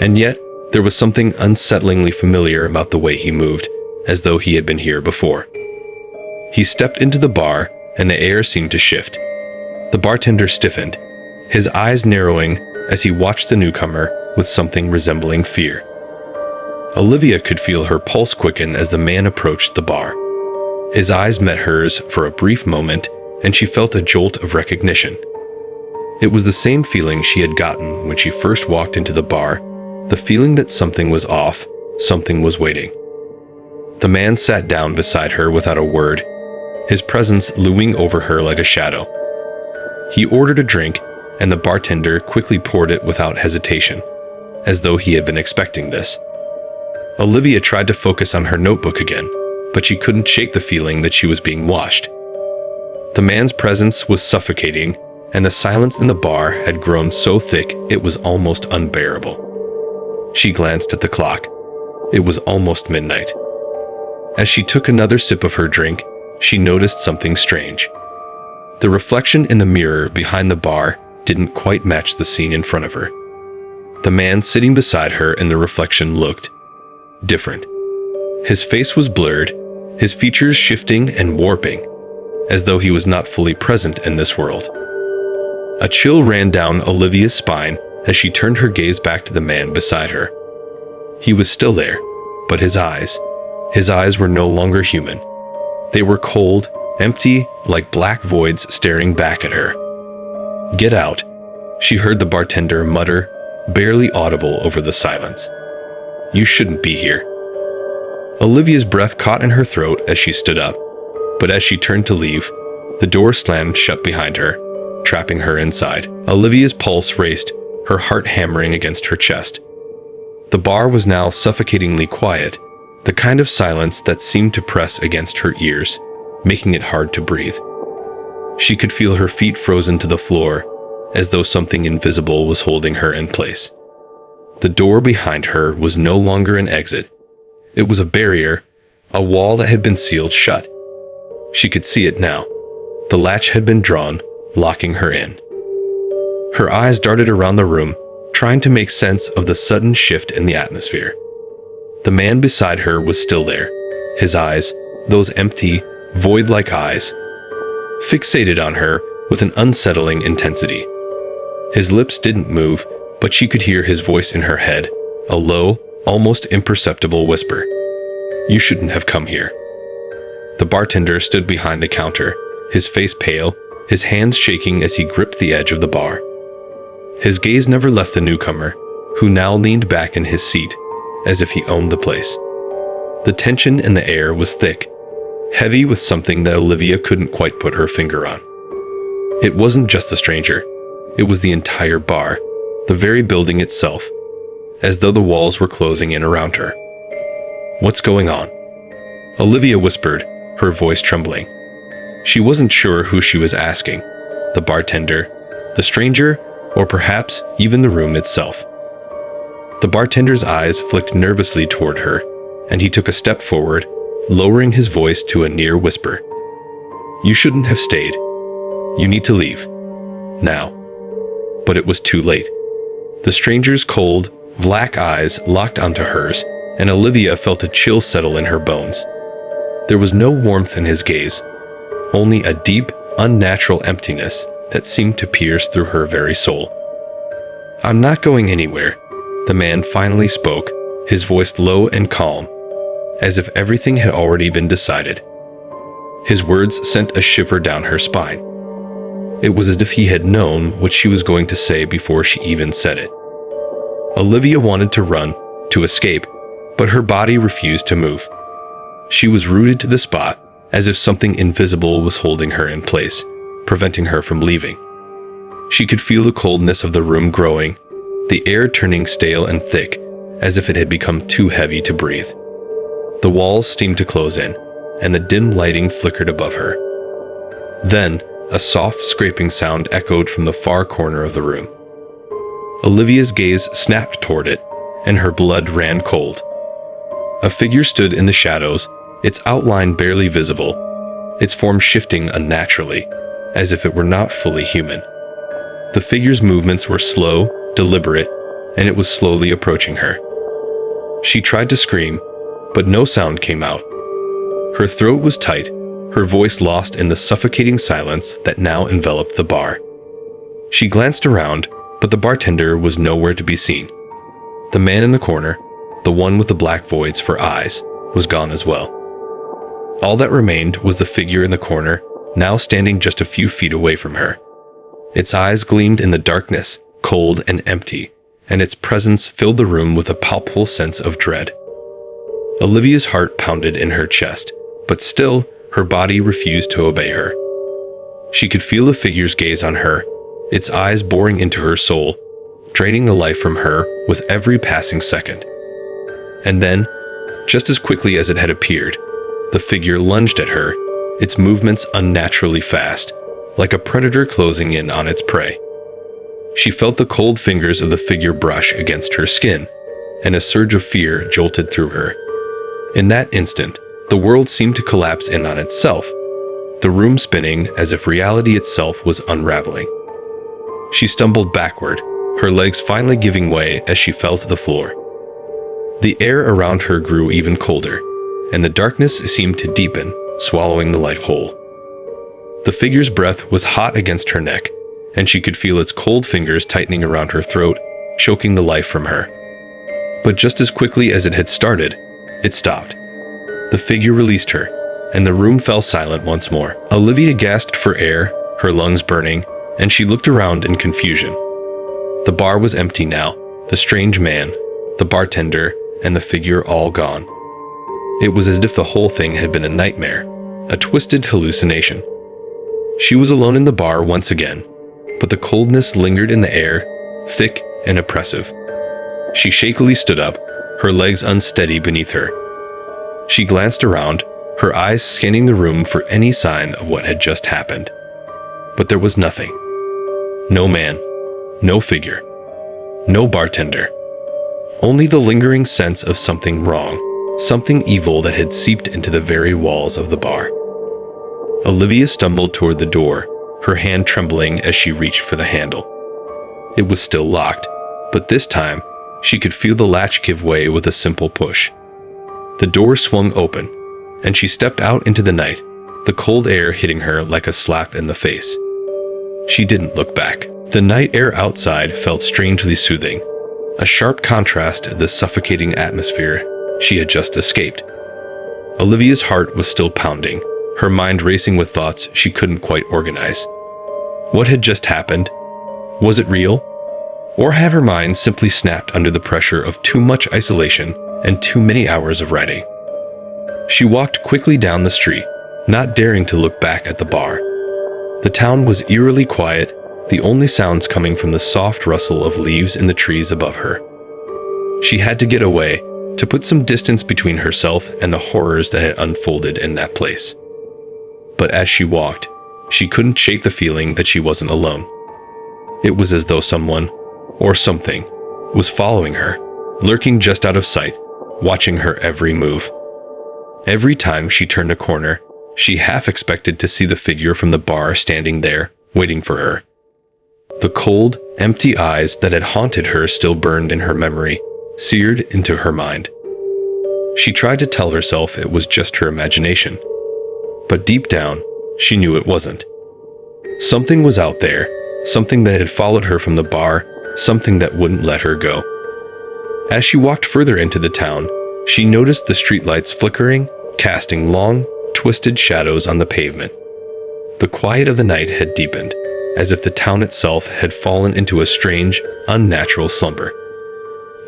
And yet, there was something unsettlingly familiar about the way he moved, as though he had been here before. He stepped into the bar, and the air seemed to shift. The bartender stiffened, his eyes narrowing as he watched the newcomer with something resembling fear. Olivia could feel her pulse quicken as the man approached the bar. His eyes met hers for a brief moment, and she felt a jolt of recognition. It was the same feeling she had gotten when she first walked into the bar, the feeling that something was off, something was waiting. The man sat down beside her without a word, his presence looming over her like a shadow. He ordered a drink, and the bartender quickly poured it without hesitation, as though he had been expecting this. Olivia tried to focus on her notebook again, but she couldn't shake the feeling that she was being watched. The man's presence was suffocating, and the silence in the bar had grown so thick it was almost unbearable. She glanced at the clock. It was almost midnight. As she took another sip of her drink, she noticed something strange. The reflection in the mirror behind the bar didn't quite match the scene in front of her. The man sitting beside her in the reflection looked different. His face was blurred, his features shifting and warping, as though he was not fully present in this world. A chill ran down Olivia's spine as she turned her gaze back to the man beside her. He was still there, but his eyes were no longer human. They were cold, empty, like black voids staring back at her. "Get out," she heard the bartender mutter, barely audible over the silence. "You shouldn't be here." Olivia's breath caught in her throat as she stood up, but as she turned to leave, the door slammed shut behind her, trapping her inside. Olivia's pulse raced, her heart hammering against her chest. The bar was now suffocatingly quiet, the kind of silence that seemed to press against her ears, making it hard to breathe. She could feel her feet frozen to the floor, as though something invisible was holding her in place. The door behind her was no longer an exit. It was a barrier, a wall that had been sealed shut. She could see it now. The latch had been drawn, locking her in. Her eyes darted around the room, trying to make sense of the sudden shift in the atmosphere. The man beside her was still there, his eyes, those empty, void-like eyes, fixated on her with an unsettling intensity. His lips didn't move, but she could hear his voice in her head, a low, almost imperceptible whisper. "You shouldn't have come here." The bartender stood behind the counter, his face pale, his hands shaking as he gripped the edge of the bar. His gaze never left the newcomer, who now leaned back in his seat, as if he owned the place. The tension in the air was thick, heavy with something that Olivia couldn't quite put her finger on. It wasn't just the stranger, it was the entire bar, the very building itself, as though the walls were closing in around her. "What's going on?" Olivia whispered, her voice trembling. She wasn't sure who she was asking, the bartender, the stranger, or perhaps even the room itself. The bartender's eyes flicked nervously toward her, and he took a step forward, lowering his voice to a near whisper. "You shouldn't have stayed. You need to leave. Now." But it was too late. The stranger's cold, black eyes locked onto hers, and Olivia felt a chill settle in her bones. There was no warmth in his gaze, only a deep, unnatural emptiness that seemed to pierce through her very soul. "I'm not going anywhere," the man finally spoke, his voice low and calm, as if everything had already been decided. His words sent a shiver down her spine. It was as if he had known what she was going to say before she even said it. Olivia wanted to run, to escape, but her body refused to move. She was rooted to the spot, as if something invisible was holding her in place, preventing her from leaving. She could feel the coldness of the room growing, the air turning stale and thick, as if it had become too heavy to breathe. The walls seemed to close in, and the dim lighting flickered above her. Then, a soft scraping sound echoed from the far corner of the room. Olivia's gaze snapped toward it, and her blood ran cold. A figure stood in the shadows, its outline barely visible, its form shifting unnaturally, as if it were not fully human. The figure's movements were slow, deliberate, and it was slowly approaching her. She tried to scream, but no sound came out. Her throat was tight, her voice lost in the suffocating silence that now enveloped the bar. She glanced around, but the bartender was nowhere to be seen. The man in the corner, the one with the black voids for eyes, was gone as well. All that remained was the figure in the corner, now standing just a few feet away from her. Its eyes gleamed in the darkness, cold and empty, and its presence filled the room with a palpable sense of dread. Olivia's heart pounded in her chest, but still, her body refused to obey her. She could feel the figure's gaze on her, its eyes boring into her soul, draining the life from her with every passing second. And then, just as quickly as it had appeared, the figure lunged at her, its movements unnaturally fast, like a predator closing in on its prey. She felt the cold fingers of the figure brush against her skin, and a surge of fear jolted through her. In that instant, the world seemed to collapse in on itself, the room spinning as if reality itself was unraveling. She stumbled backward, her legs finally giving way as she fell to the floor. The air around her grew even colder, and the darkness seemed to deepen, swallowing the light whole. The figure's breath was hot against her neck, and she could feel its cold fingers tightening around her throat, choking the life from her. But just as quickly as it had started, it stopped. The figure released her, and the room fell silent once more. Olivia gasped for air, her lungs burning, and she looked around in confusion. The bar was empty now, the strange man, the bartender, and the figure all gone. It was as if the whole thing had been a nightmare, a twisted hallucination. She was alone in the bar once again, but the coldness lingered in the air, thick and oppressive. She shakily stood up, her legs unsteady beneath her. She glanced around, her eyes scanning the room for any sign of what had just happened. But there was nothing. No man, no figure, no bartender. Only the lingering sense of something wrong, something evil that had seeped into the very walls of the bar. Olivia stumbled toward the door, her hand trembling as she reached for the handle. It was still locked, but this time, she could feel the latch give way with a simple push. The door swung open, and she stepped out into the night, the cold air hitting her like a slap in the face. She didn't look back. The night air outside felt strangely soothing, a sharp contrast to the suffocating atmosphere she had just escaped. Olivia's heart was still pounding, her mind racing with thoughts she couldn't quite organize. What had just happened? Was it real? Or had her mind simply snapped under the pressure of too much isolation and too many hours of writing? She walked quickly down the street, not daring to look back at the bar. The town was eerily quiet, the only sounds coming from the soft rustle of leaves in the trees above her. She had to get away, to put some distance between herself and the horrors that had unfolded in that place. But as she walked, she couldn't shake the feeling that she wasn't alone. It was as though someone, or something, was following her, lurking just out of sight, watching her every move. Every time she turned a corner, she half expected to see the figure from the bar standing there, waiting for her. The cold, empty eyes that had haunted her still burned in her memory, seared into her mind. She tried to tell herself it was just her imagination, but deep down, she knew it wasn't. Something was out there, something that had followed her from the bar, something that wouldn't let her go. As she walked further into the town, she noticed the streetlights flickering, casting long, twisted shadows on the pavement. The quiet of the night had deepened, as if the town itself had fallen into a strange, unnatural slumber.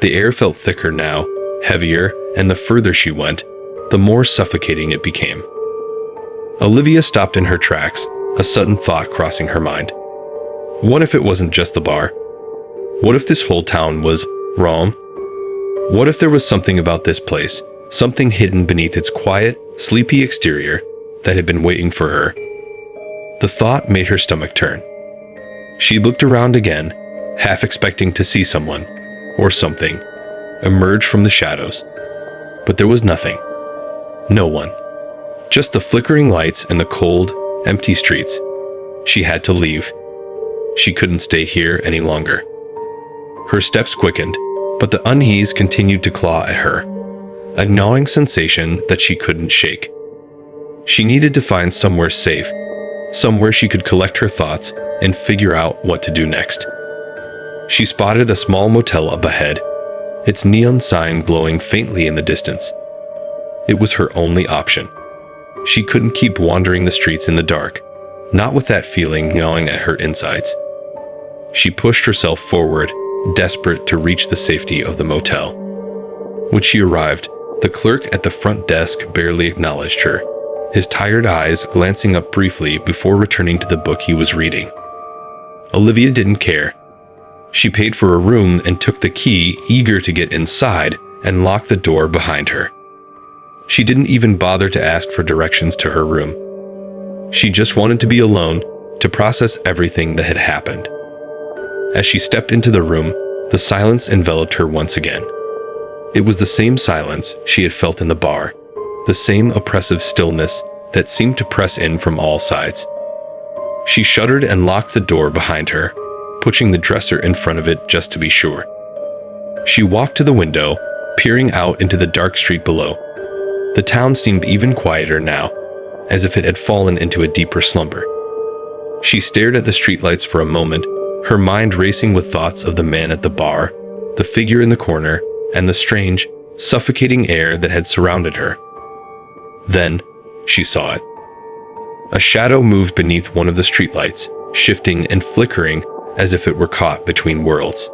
The air felt thicker now, heavier, and the further she went, the more suffocating it became. Olivia stopped in her tracks, a sudden thought crossing her mind. What if it wasn't just the bar? What if this whole town was wrong? What if there was something about this place, something hidden beneath its quiet, sleepy exterior, that had been waiting for her? The thought made her stomach turn. She looked around again, half expecting to see someone, or something, emerge from the shadows. But there was nothing. No one. Just the flickering lights and the cold, empty streets. She had to leave. She couldn't stay here any longer. Her steps quickened, but the unease continued to claw at her, a gnawing sensation that she couldn't shake. She needed to find somewhere safe, somewhere she could collect her thoughts and figure out what to do next. She spotted a small motel up ahead, its neon sign glowing faintly in the distance. It was her only option. She couldn't keep wandering the streets in the dark, not with that feeling gnawing at her insides. She pushed herself forward, desperate to reach the safety of the motel. When she arrived, the clerk at the front desk barely acknowledged her, his tired eyes glancing up briefly before returning to the book he was reading. Olivia didn't care. She paid for a room and took the key, eager to get inside and lock the door behind her. She didn't even bother to ask for directions to her room. She just wanted to be alone, to process everything that had happened. As she stepped into the room, the silence enveloped her once again. It was the same silence she had felt in the bar, the same oppressive stillness that seemed to press in from all sides. She shuddered and locked the door behind her, pushing the dresser in front of it just to be sure. She walked to the window, peering out into the dark street below. The town seemed even quieter now, as if it had fallen into a deeper slumber. She stared at the streetlights for a moment, her mind racing with thoughts of the man at the bar, the figure in the corner, and the strange, suffocating air that had surrounded her. Then, she saw it. A shadow moved beneath one of the streetlights, shifting and flickering as if it were caught between worlds.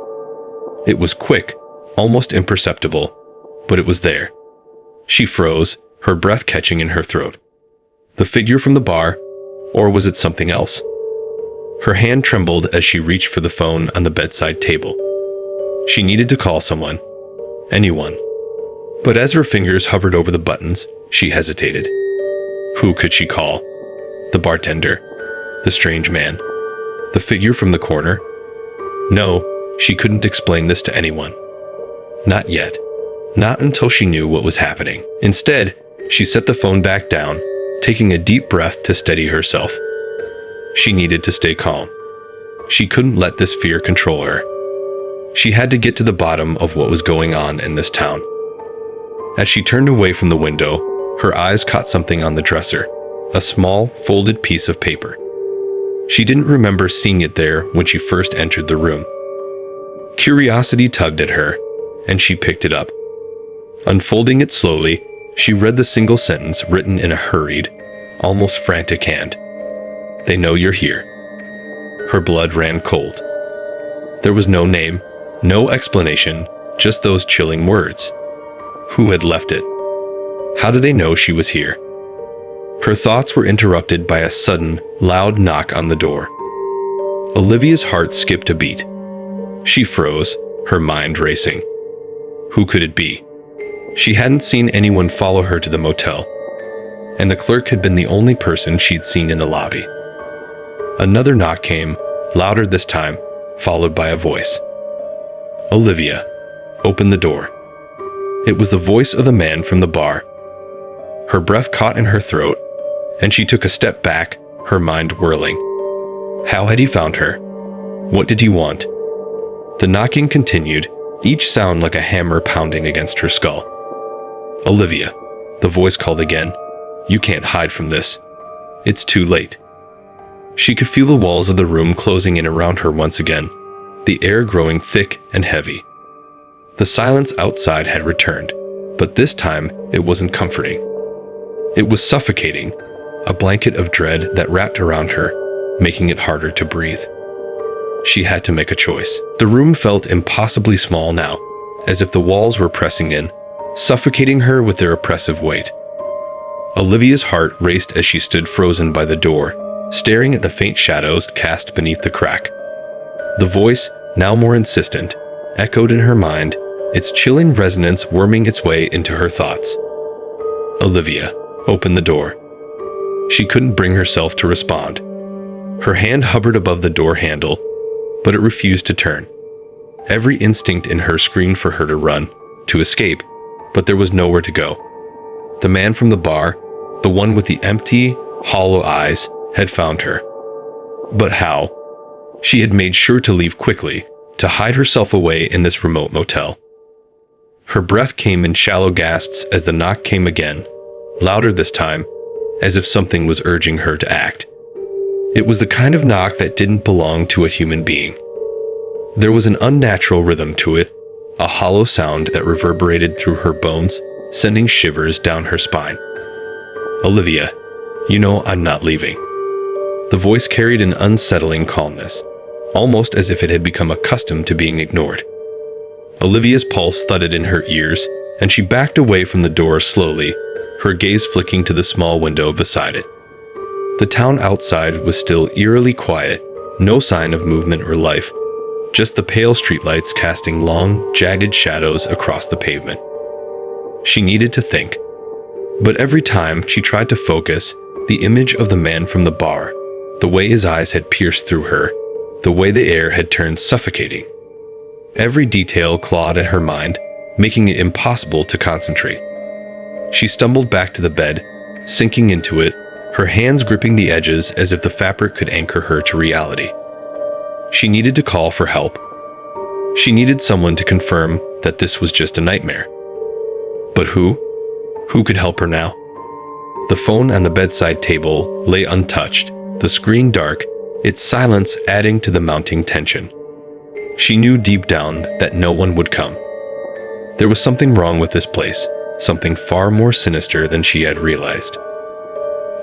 It was quick, almost imperceptible, but it was there. She froze, her breath catching in her throat. The figure from the bar, or was it something else? Her hand trembled as she reached for the phone on the bedside table. She needed to call someone. Anyone. But as her fingers hovered over the buttons, she hesitated. Who could she call? The bartender? The strange man? The figure from the corner? No, she couldn't explain this to anyone. Not yet. Not until she knew what was happening. Instead, she set the phone back down, taking a deep breath to steady herself. She needed to stay calm. She couldn't let this fear control her. She had to get to the bottom of what was going on in this town. As she turned away from the window, her eyes caught something on the dresser, a small, folded piece of paper. She didn't remember seeing it there when she first entered the room. Curiosity tugged at her, and she picked it up. Unfolding it slowly, she read the single sentence written in a hurried, almost frantic hand. They know you're here. Her blood ran cold. There was no name, no explanation, just those chilling words. Who had left it? How did they know she was here? Her thoughts were interrupted by a sudden, loud knock on the door. Olivia's heart skipped a beat. She froze, her mind racing. Who could it be? She hadn't seen anyone follow her to the motel, and the clerk had been the only person she'd seen in the lobby. Another knock came, louder this time, followed by a voice. Olivia, open the door. It was the voice of the man from the bar. Her breath caught in her throat, and she took a step back, her mind whirling. How had he found her? What did he want? The knocking continued, each sound like a hammer pounding against her skull. Olivia, the voice called again. You can't hide from this. It's too late. She could feel the walls of the room closing in around her once again, the air growing thick and heavy. The silence outside had returned, but this time it wasn't comforting. It was suffocating, a blanket of dread that wrapped around her, making it harder to breathe. She had to make a choice. The room felt impossibly small now, as if the walls were pressing in, suffocating her with their oppressive weight. Olivia's heart raced as she stood frozen by the door, staring at the faint shadows cast beneath the crack. The voice, now more insistent, echoed in her mind, its chilling resonance worming its way into her thoughts. Olivia, open the door. She couldn't bring herself to respond. Her hand hovered above the door handle, but it refused to turn. Every instinct in her screamed for her to run, to escape, but there was nowhere to go. The man from the bar, the one with the empty, hollow eyes, had found her. But how? She had made sure to leave quickly, to hide herself away in this remote motel. Her breath came in shallow gasps as the knock came again, louder this time, as if something was urging her to act. It was the kind of knock that didn't belong to a human being. There was an unnatural rhythm to it, a hollow sound that reverberated through her bones, sending shivers down her spine. Olivia, you know I'm not leaving. The voice carried an unsettling calmness, almost as if it had become accustomed to being ignored. Olivia's pulse thudded in her ears, and she backed away from the door slowly, her gaze flicking to the small window beside it. The town outside was still eerily quiet, no sign of movement or life, just the pale streetlights casting long, jagged shadows across the pavement. She needed to think. But every time she tried to focus, the image of the man from the bar, the way his eyes had pierced through her, the way the air had turned suffocating. Every detail clawed at her mind, making it impossible to concentrate. She stumbled back to the bed, sinking into it, her hands gripping the edges as if the fabric could anchor her to reality. She needed to call for help. She needed someone to confirm that this was just a nightmare. But who? Who could help her now? The phone on the bedside table lay untouched, the screen dark, its silence adding to the mounting tension. She knew deep down that no one would come. There was something wrong with this place, something far more sinister than she had realized.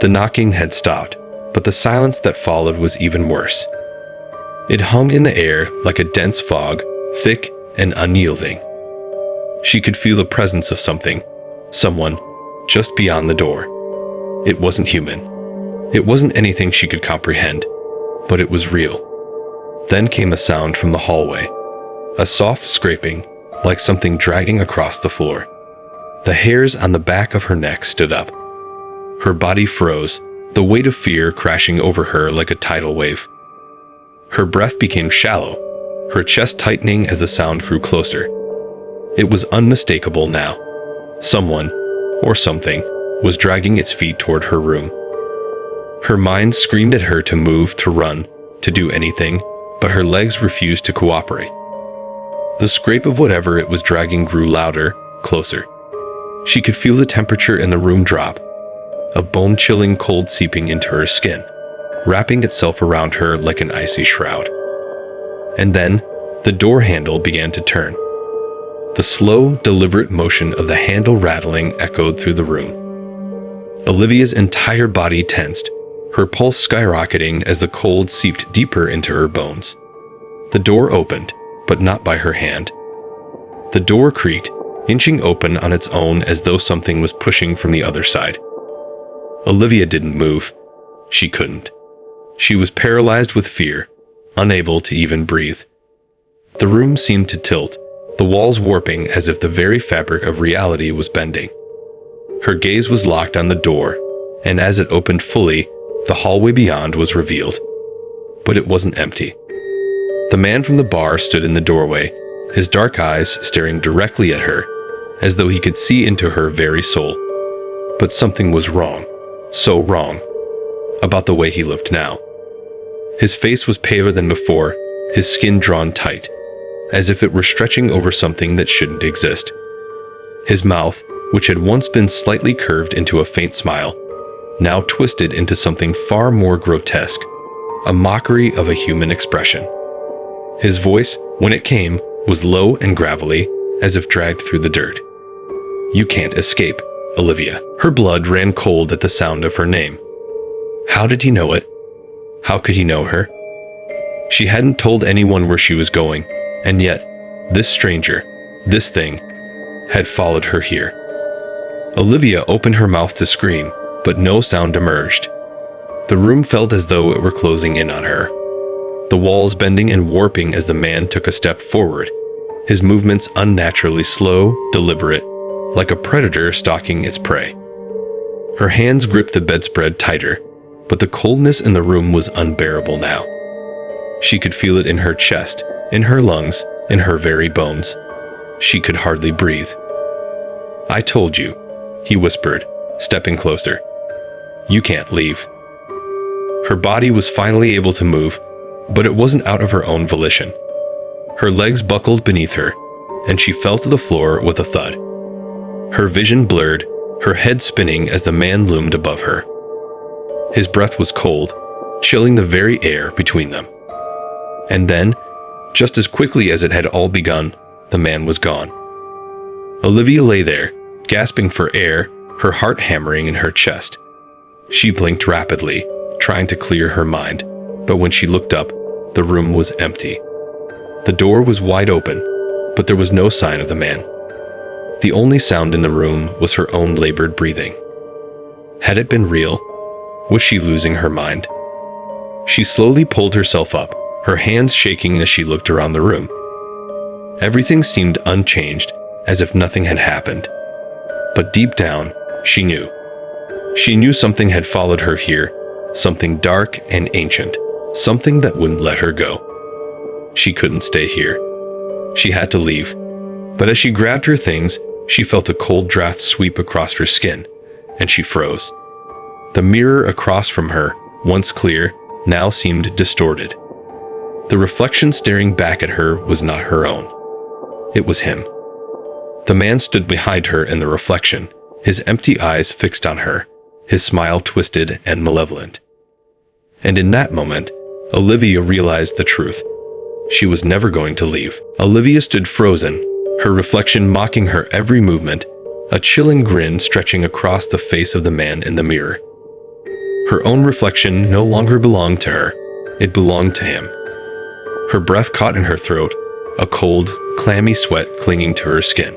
The knocking had stopped, but the silence that followed was even worse. It hung in the air like a dense fog, thick and unyielding. She could feel the presence of something, someone, just beyond the door. It wasn't human. It wasn't anything she could comprehend, but it was real. Then came a sound from the hallway, a soft scraping, like something dragging across the floor. The hairs on the back of her neck stood up. Her body froze, the weight of fear crashing over her like a tidal wave. Her breath became shallow, her chest tightening as the sound grew closer. It was unmistakable now. Someone, or something, was dragging its feet toward her room. Her mind screamed at her to move, to run, to do anything, but her legs refused to cooperate. The scrape of whatever it was dragging grew louder, closer. She could feel the temperature in the room drop, a bone-chilling cold seeping into her skin, wrapping itself around her like an icy shroud. And then, the door handle began to turn. The slow, deliberate motion of the handle rattling echoed through the room. Olivia's entire body tensed, her pulse skyrocketing as the cold seeped deeper into her bones. The door opened, but not by her hand. The door creaked, inching open on its own as though something was pushing from the other side. Olivia didn't move. She couldn't. She was paralyzed with fear, unable to even breathe. The room seemed to tilt, the walls warping as if the very fabric of reality was bending. Her gaze was locked on the door, and as it opened fully, the hallway beyond was revealed. But it wasn't empty. The man from the bar stood in the doorway, his dark eyes staring directly at her, as though he could see into her very soul. But something was wrong, so wrong, about the way he looked now. His face was paler than before, his skin drawn tight, as if it were stretching over something that shouldn't exist. His mouth, which had once been slightly curved into a faint smile, now twisted into something far more grotesque, a mockery of a human expression. His voice, when it came, was low and gravelly, as if dragged through the dirt. "You can't escape, Olivia." Her blood ran cold at the sound of her name. How did he know it? How could he know her? She hadn't told anyone where she was going, and yet, this stranger, this thing, had followed her here. Olivia opened her mouth to scream, but no sound emerged. The room felt as though it were closing in on her, the walls bending and warping as the man took a step forward, his movements unnaturally slow, deliberate, like a predator stalking its prey. Her hands gripped the bedspread tighter, but the coldness in the room was unbearable now. She could feel it in her chest, in her lungs, in her very bones. She could hardly breathe. "I told you," he whispered, stepping closer. "You can't leave." Her body was finally able to move, but it wasn't out of her own volition. Her legs buckled beneath her, and she fell to the floor with a thud. Her vision blurred, her head spinning as the man loomed above her. His breath was cold, chilling the very air between them. And then, just as quickly as it had all begun, the man was gone. Olivia lay there, gasping for air, her heart hammering in her chest. She blinked rapidly, trying to clear her mind, but when she looked up, the room was empty. The door was wide open, but there was no sign of the man. The only sound in the room was her own labored breathing. Had it been real? Was she losing her mind? She slowly pulled herself up, her hands shaking as she looked around the room. Everything seemed unchanged, as if nothing had happened. But deep down, she knew. She knew something had followed her here, something dark and ancient, something that wouldn't let her go. She couldn't stay here. She had to leave. But as she grabbed her things, she felt a cold draft sweep across her skin, and she froze. The mirror across from her, once clear, now seemed distorted. The reflection staring back at her was not her own. It was him. The man stood behind her in the reflection, his empty eyes fixed on her, his smile twisted and malevolent. And in that moment, Olivia realized the truth. She was never going to leave. Olivia stood frozen, her reflection mocking her every movement, a chilling grin stretching across the face of the man in the mirror. Her own reflection no longer belonged to her. It belonged to him. Her breath caught in her throat, a cold, clammy sweat clinging to her skin.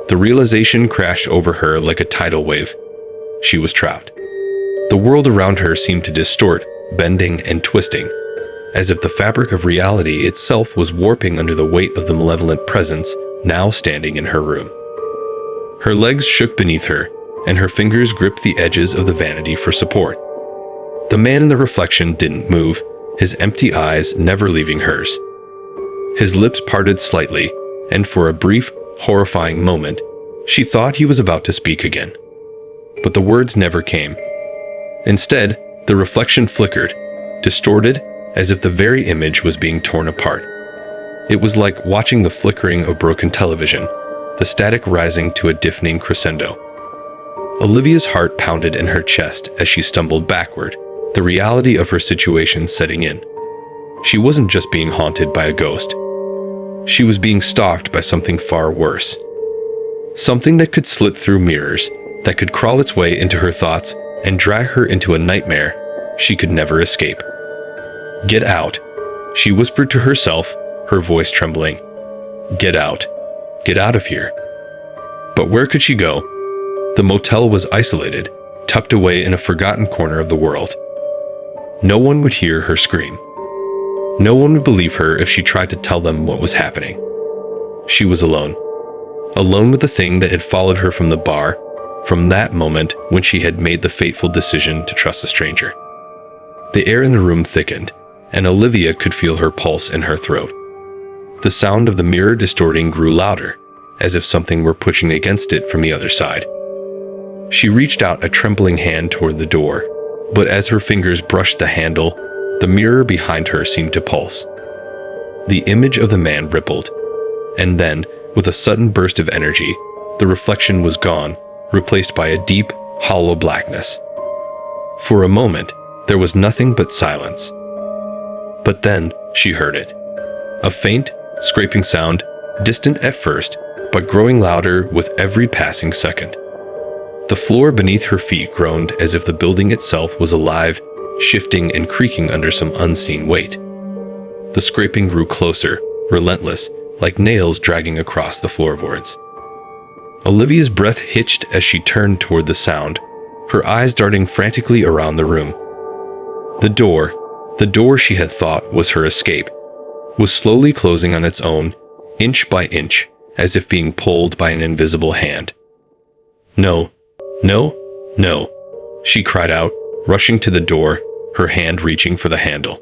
The realization crashed over her like a tidal wave. She was trapped. The world around her seemed to distort, bending and twisting, as if the fabric of reality itself was warping under the weight of the malevolent presence now standing in her room. Her legs shook beneath her, and her fingers gripped the edges of the vanity for support. The man in the reflection didn't move, his empty eyes never leaving hers. His lips parted slightly, and for a brief, horrifying moment, she thought he was about to speak again. But the words never came. Instead, the reflection flickered, distorted, as if the very image was being torn apart. It was like watching the flickering of broken television, the static rising to a deafening crescendo. Olivia's heart pounded in her chest as she stumbled backward, the reality of her situation setting in. She wasn't just being haunted by a ghost. She was being stalked by something far worse. Something that could slit through mirrors, that could crawl its way into her thoughts and drag her into a nightmare she could never escape. "Get out," she whispered to herself, her voice trembling. "Get out. Get out of here." But where could she go? The motel was isolated, tucked away in a forgotten corner of the world. No one would hear her scream. No one would believe her if she tried to tell them what was happening. She was alone. Alone with the thing that had followed her from the bar, from that moment when she had made the fateful decision to trust a stranger. The air in the room thickened, and Olivia could feel her pulse in her throat. The sound of the mirror distorting grew louder, as if something were pushing against it from the other side. She reached out a trembling hand toward the door, but as her fingers brushed the handle, the mirror behind her seemed to pulse. The image of the man rippled, and then, with a sudden burst of energy, the reflection was gone, replaced by a deep, hollow blackness. For a moment, there was nothing but silence. But then, she heard it. A faint, scraping sound, distant at first, but growing louder with every passing second. The floor beneath her feet groaned as if the building itself was alive, shifting and creaking under some unseen weight. The scraping grew closer, relentless, like nails dragging across the floorboards. Olivia's breath hitched as she turned toward the sound, her eyes darting frantically around the room. The door she had thought was her escape, was slowly closing on its own, inch by inch, as if being pulled by an invisible hand. "No, no, no," she cried out, rushing to the door, her hand reaching for the handle.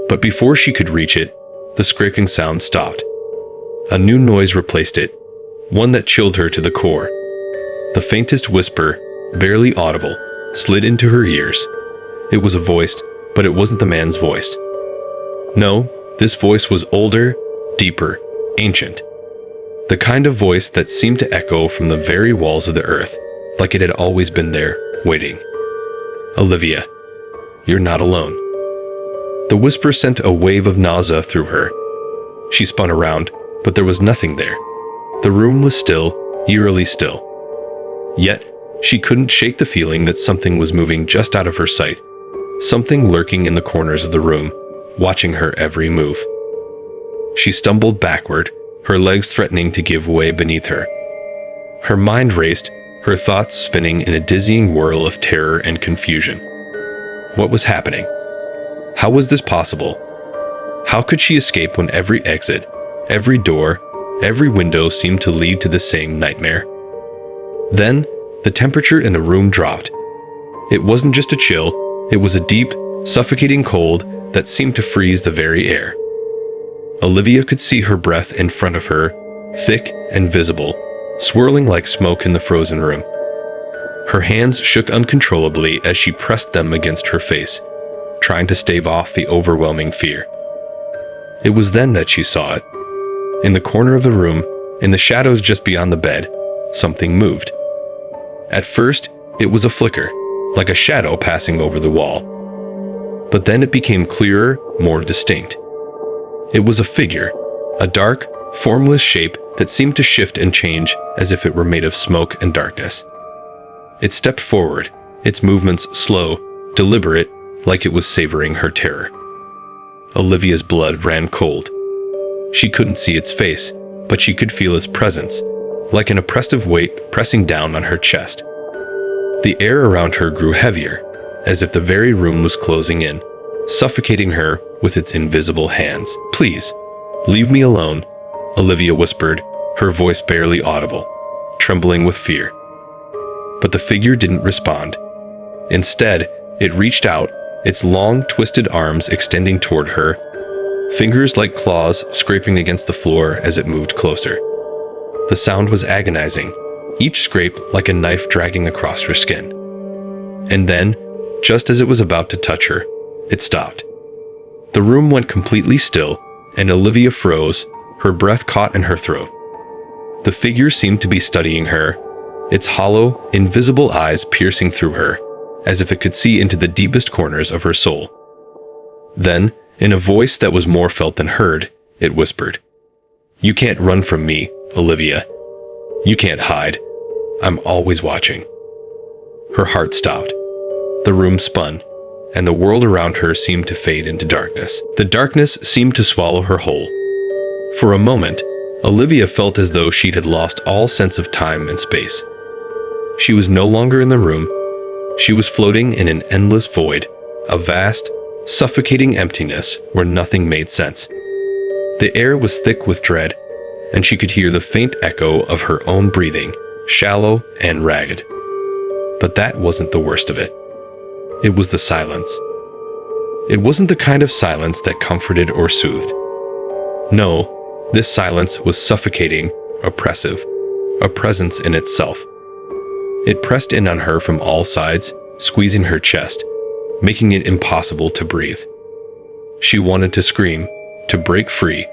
But before she could reach it, the scraping sound stopped. A new noise replaced it, one that chilled her to the core. The faintest whisper, barely audible, slid into her ears. It was a voice, but it wasn't the man's voice. No, this voice was older, deeper, ancient. The kind of voice that seemed to echo from the very walls of the earth, like it had always been there, waiting. "Olivia, you're not alone." The whisper sent a wave of nausea through her. She spun around, but there was nothing there. The room was still, eerily still. Yet, she couldn't shake the feeling that something was moving just out of her sight, something lurking in the corners of the room, watching her every move. She stumbled backward, her legs threatening to give way beneath her. Her mind raced, her thoughts spinning in a dizzying whirl of terror and confusion. What was happening? How was this possible? How could she escape when every exit, every door, every window seemed to lead to the same nightmare? Then, the temperature in the room dropped. It wasn't just a chill, it was a deep, suffocating cold that seemed to freeze the very air. Olivia could see her breath in front of her, thick and visible, swirling like smoke in the frozen room. Her hands shook uncontrollably as she pressed them against her face, trying to stave off the overwhelming fear. It was then that she saw it. In the corner of the room, in the shadows just beyond the bed, something moved. At first, it was a flicker, like a shadow passing over the wall. But then it became clearer, more distinct. It was a figure, a dark, formless shape that seemed to shift and change as if it were made of smoke and darkness. It stepped forward, its movements slow, deliberate, like it was savoring her terror. Olivia's blood ran cold. She couldn't see its face, but she could feel its presence, like an oppressive weight pressing down on her chest. The air around her grew heavier, as if the very room was closing in, suffocating her with its invisible hands. "Please, leave me alone," Olivia whispered, her voice barely audible, trembling with fear. But the figure didn't respond. Instead, it reached out, its long, twisted arms extending toward her, fingers like claws scraping against the floor as it moved closer. The sound was agonizing, each scrape like a knife dragging across her skin. And then, just as it was about to touch her, it stopped. The room went completely still, and Olivia froze, her breath caught in her throat. The figure seemed to be studying her, its hollow, invisible eyes piercing through her, as if it could see into the deepest corners of her soul. Then, in a voice that was more felt than heard, it whispered, "You can't run from me, Olivia. You can't hide. I'm always watching." Her heart stopped. The room spun, and the world around her seemed to fade into darkness. The darkness seemed to swallow her whole. For a moment, Olivia felt as though she had lost all sense of time and space. She was no longer in the room. She was floating in an endless void, a vast, suffocating emptiness where nothing made sense. The air was thick with dread, and she could hear the faint echo of her own breathing, shallow and ragged. But that wasn't the worst of it. It was the silence. It wasn't the kind of silence that comforted or soothed. No, this silence was suffocating, oppressive, a presence in itself. It pressed in on her from all sides, squeezing her chest, making it impossible to breathe. She wanted to scream, to break free,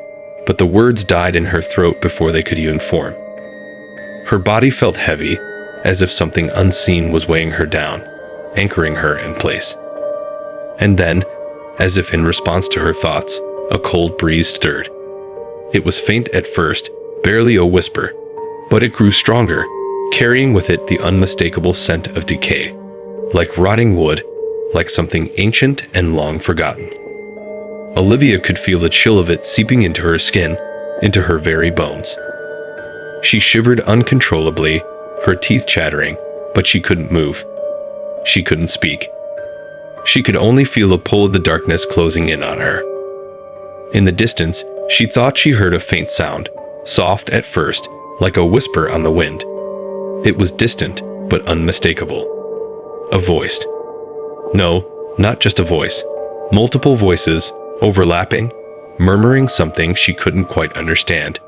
but the words died in her throat before they could even form. Her body felt heavy, as if something unseen was weighing her down, anchoring her in place. And then, as if in response to her thoughts, a cold breeze stirred. It was faint at first, barely a whisper, but it grew stronger, carrying with it the unmistakable scent of decay, like rotting wood, like something ancient and long forgotten. Olivia could feel the chill of it seeping into her skin, into her very bones. She shivered uncontrollably, her teeth chattering, but she couldn't move. She couldn't speak. She could only feel the pull of the darkness closing in on her. In the distance, she thought she heard a faint sound, soft at first, like a whisper on the wind. It was distant, but unmistakable. A voice. No, not just a voice. Multiple voices, overlapping, murmuring something she couldn't quite understand.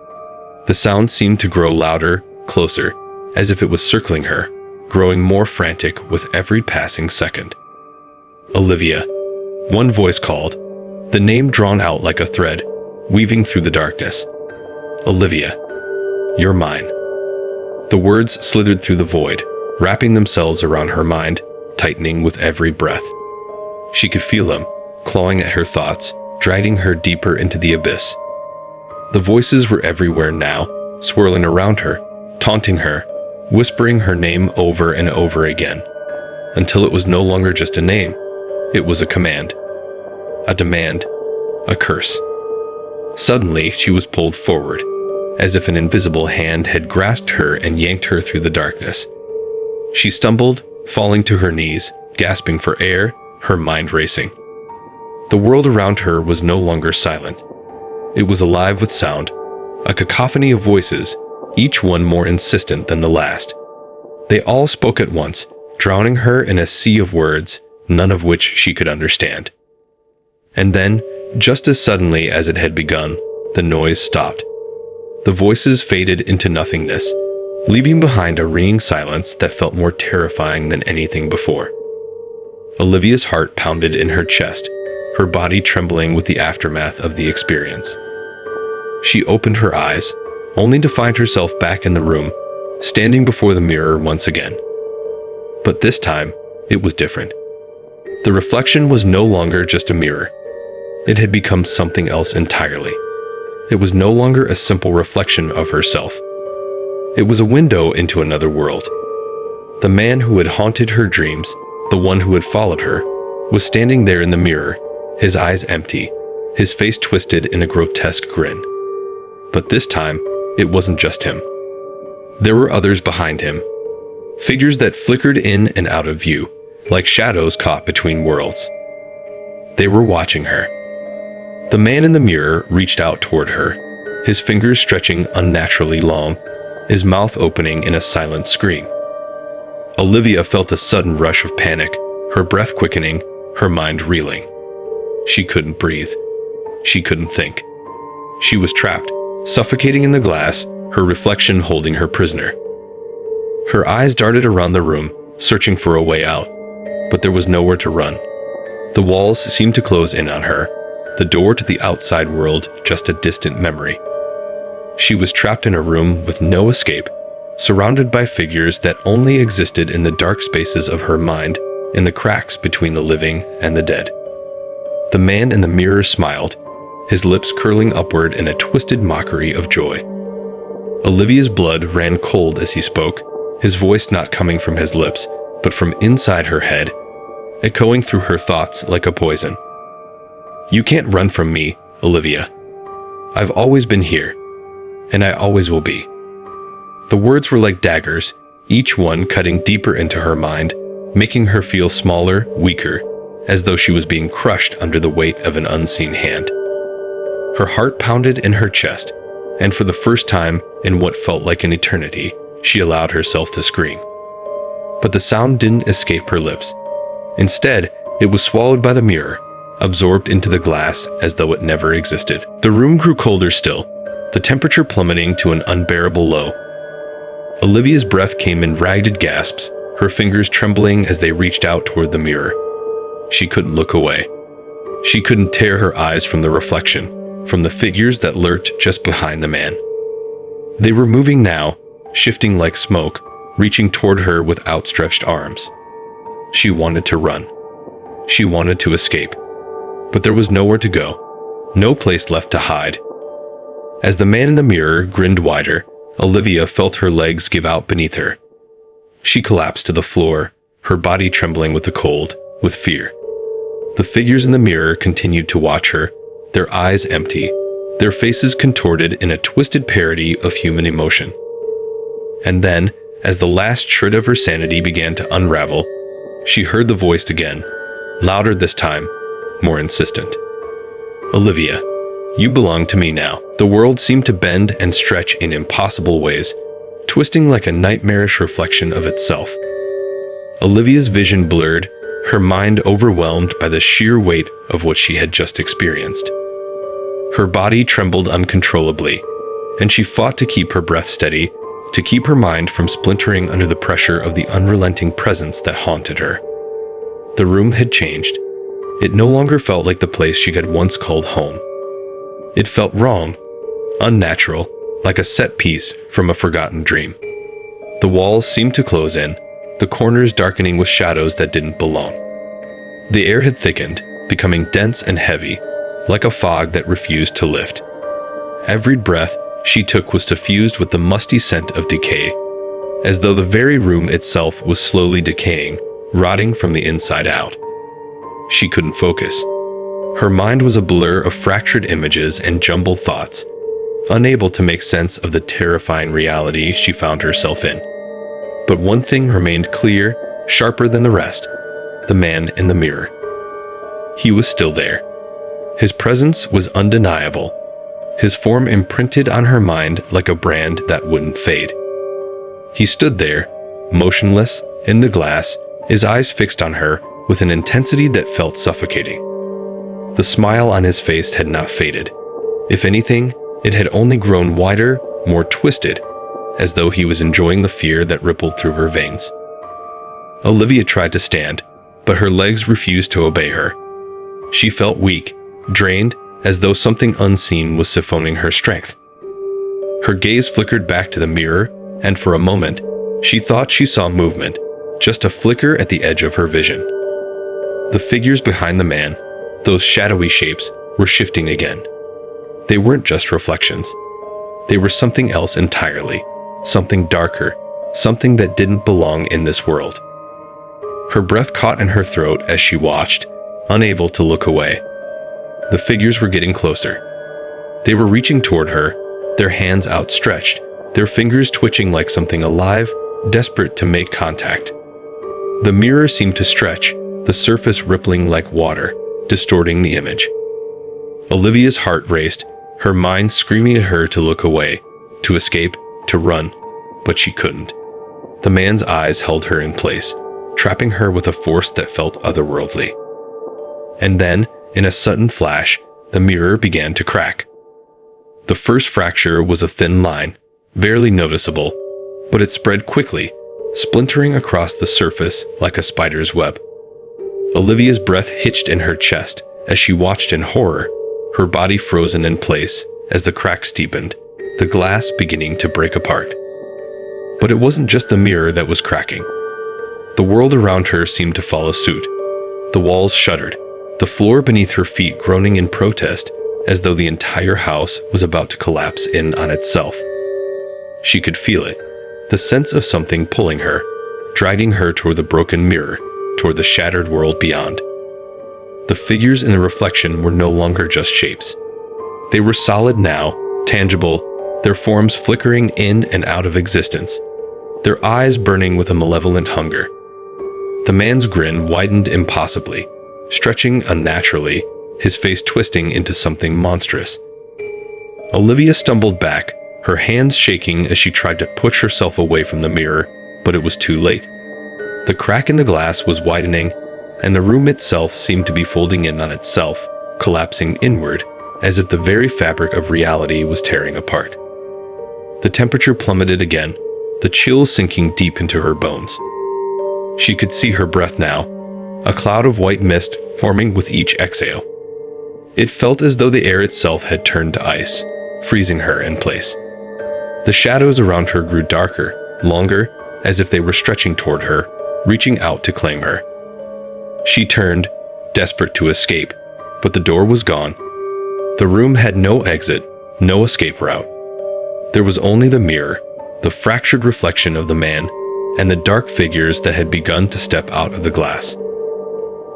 The sound seemed to grow louder, closer, as if it was circling her, growing more frantic with every passing second. "Olivia," one voice called, the name drawn out like a thread, weaving through the darkness. "Olivia, you're mine." The words slithered through the void, wrapping themselves around her mind, tightening with every breath. She could feel them, clawing at her thoughts, dragging her deeper into the abyss. The voices were everywhere now, swirling around her, taunting her, whispering her name over and over again, until it was no longer just a name. It was a command, a demand, a curse. Suddenly, she was pulled forward, as if an invisible hand had grasped her and yanked her through the darkness. She stumbled, falling to her knees, gasping for air, her mind racing. The world around her was no longer silent. It was alive with sound, a cacophony of voices, each one more insistent than the last. They all spoke at once, drowning her in a sea of words, none of which she could understand. And then, just as suddenly as it had begun, the noise stopped. The voices faded into nothingness, leaving behind a ringing silence that felt more terrifying than anything before. Olivia's heart pounded in her chest, her body trembling with the aftermath of the experience. She opened her eyes, only to find herself back in the room, standing before the mirror once again. But this time, it was different. The reflection was no longer just a mirror. It had become something else entirely. It was no longer a simple reflection of herself. It was a window into another world. The man who had haunted her dreams, the one who had followed her, was standing there in the mirror, his eyes empty, his face twisted in a grotesque grin. But this time, it wasn't just him. There were others behind him, figures that flickered in and out of view, like shadows caught between worlds. They were watching her. The man in the mirror reached out toward her, his fingers stretching unnaturally long, his mouth opening in a silent scream. Olivia felt a sudden rush of panic, her breath quickening, her mind reeling. She couldn't breathe. She couldn't think. She was trapped, suffocating in the glass, her reflection holding her prisoner. Her eyes darted around the room, searching for a way out, but there was nowhere to run. The walls seemed to close in on her, the door to the outside world just a distant memory. She was trapped in a room with no escape, surrounded by figures that only existed in the dark spaces of her mind, in the cracks between the living and the dead. The man in the mirror smiled, his lips curling upward in a twisted mockery of joy. Olivia's blood ran cold as he spoke, his voice not coming from his lips, but from inside her head, echoing through her thoughts like a poison. "You can't run from me, Olivia. I've always been here, and I always will be." The words were like daggers, each one cutting deeper into her mind, making her feel smaller, weaker, as though she was being crushed under the weight of an unseen hand. Her heart pounded in her chest, and for the first time in what felt like an eternity, she allowed herself to scream. But the sound didn't escape her lips. Instead, it was swallowed by the mirror, absorbed into the glass as though it never existed. The room grew colder still, the temperature plummeting to an unbearable low. Olivia's breath came in ragged gasps, her fingers trembling as they reached out toward the mirror. She couldn't look away. She couldn't tear her eyes from the reflection, from the figures that lurked just behind the man. They were moving now, shifting like smoke, reaching toward her with outstretched arms. She wanted to run. She wanted to escape. But there was nowhere to go, no place left to hide. As the man in the mirror grinned wider, Olivia felt her legs give out beneath her. She collapsed to the floor, her body trembling with the cold, with fear. The figures in the mirror continued to watch her, their eyes empty, their faces contorted in a twisted parody of human emotion. And then, as the last shred of her sanity began to unravel, she heard the voice again, louder this time, more insistent. "Olivia, you belong to me now." The world seemed to bend and stretch in impossible ways, twisting like a nightmarish reflection of itself. Olivia's vision blurred, her mind overwhelmed by the sheer weight of what she had just experienced. Her body trembled uncontrollably, and she fought to keep her breath steady, to keep her mind from splintering under the pressure of the unrelenting presence that haunted her. The room had changed. It no longer felt like the place she had once called home. It felt wrong, unnatural, like a set piece from a forgotten dream. The walls seemed to close in, the corners darkening with shadows that didn't belong. The air had thickened, becoming dense and heavy, like a fog that refused to lift. Every breath she took was suffused with the musty scent of decay, as though the very room itself was slowly decaying, rotting from the inside out. She couldn't focus. Her mind was a blur of fractured images and jumbled thoughts, unable to make sense of the terrifying reality she found herself in. But one thing remained clear, sharper than the rest: the man in the mirror. He was still there. His presence was undeniable, his form imprinted on her mind like a brand that wouldn't fade. He stood there, motionless, in the glass, his eyes fixed on her with an intensity that felt suffocating. The smile on his face had not faded. If anything, it had only grown wider, more twisted, as though he was enjoying the fear that rippled through her veins. Olivia tried to stand, but her legs refused to obey her. She felt weak, drained, as though something unseen was siphoning her strength. Her gaze flickered back to the mirror, and for a moment, she thought she saw movement, just a flicker at the edge of her vision. The figures behind the man, those shadowy shapes, were shifting again. They weren't just reflections. They were something else entirely, something darker, something that didn't belong in this world. Her breath caught in her throat as she watched, unable to look away. The figures were getting closer. They were reaching toward her, their hands outstretched, their fingers twitching like something alive, desperate to make contact. The mirror seemed to stretch, the surface rippling like water, distorting the image. Olivia's heart raced, her mind screaming at her to look away, to escape, to run, but she couldn't. The man's eyes held her in place, trapping her with a force that felt otherworldly. And then, in a sudden flash, the mirror began to crack. The first fracture was a thin line, barely noticeable, but it spread quickly, splintering across the surface like a spider's web. Olivia's breath hitched in her chest as she watched in horror, her body frozen in place as the cracks deepened, the glass beginning to break apart. But it wasn't just the mirror that was cracking. The world around her seemed to follow suit. The walls shuddered, the floor beneath her feet groaning in protest, as though the entire house was about to collapse in on itself. She could feel it, the sense of something pulling her, dragging her toward the broken mirror, toward the shattered world beyond. The figures in the reflection were no longer just shapes. They were solid now, tangible, their forms flickering in and out of existence, their eyes burning with a malevolent hunger. The man's grin widened impossibly, stretching unnaturally, his face twisting into something monstrous. Olivia stumbled back, her hands shaking as she tried to push herself away from the mirror, but it was too late. The crack in the glass was widening, and the room itself seemed to be folding in on itself, collapsing inward, as if the very fabric of reality was tearing apart. The temperature plummeted again, the chills sinking deep into her bones. She could see her breath now, a cloud of white mist forming with each exhale. It felt as though the air itself had turned to ice, freezing her in place. The shadows around her grew darker, longer, as if they were stretching toward her, reaching out to claim her. She turned, desperate to escape, but the door was gone. The room had no exit, no escape route. There was only the mirror, the fractured reflection of the man, and the dark figures that had begun to step out of the glass.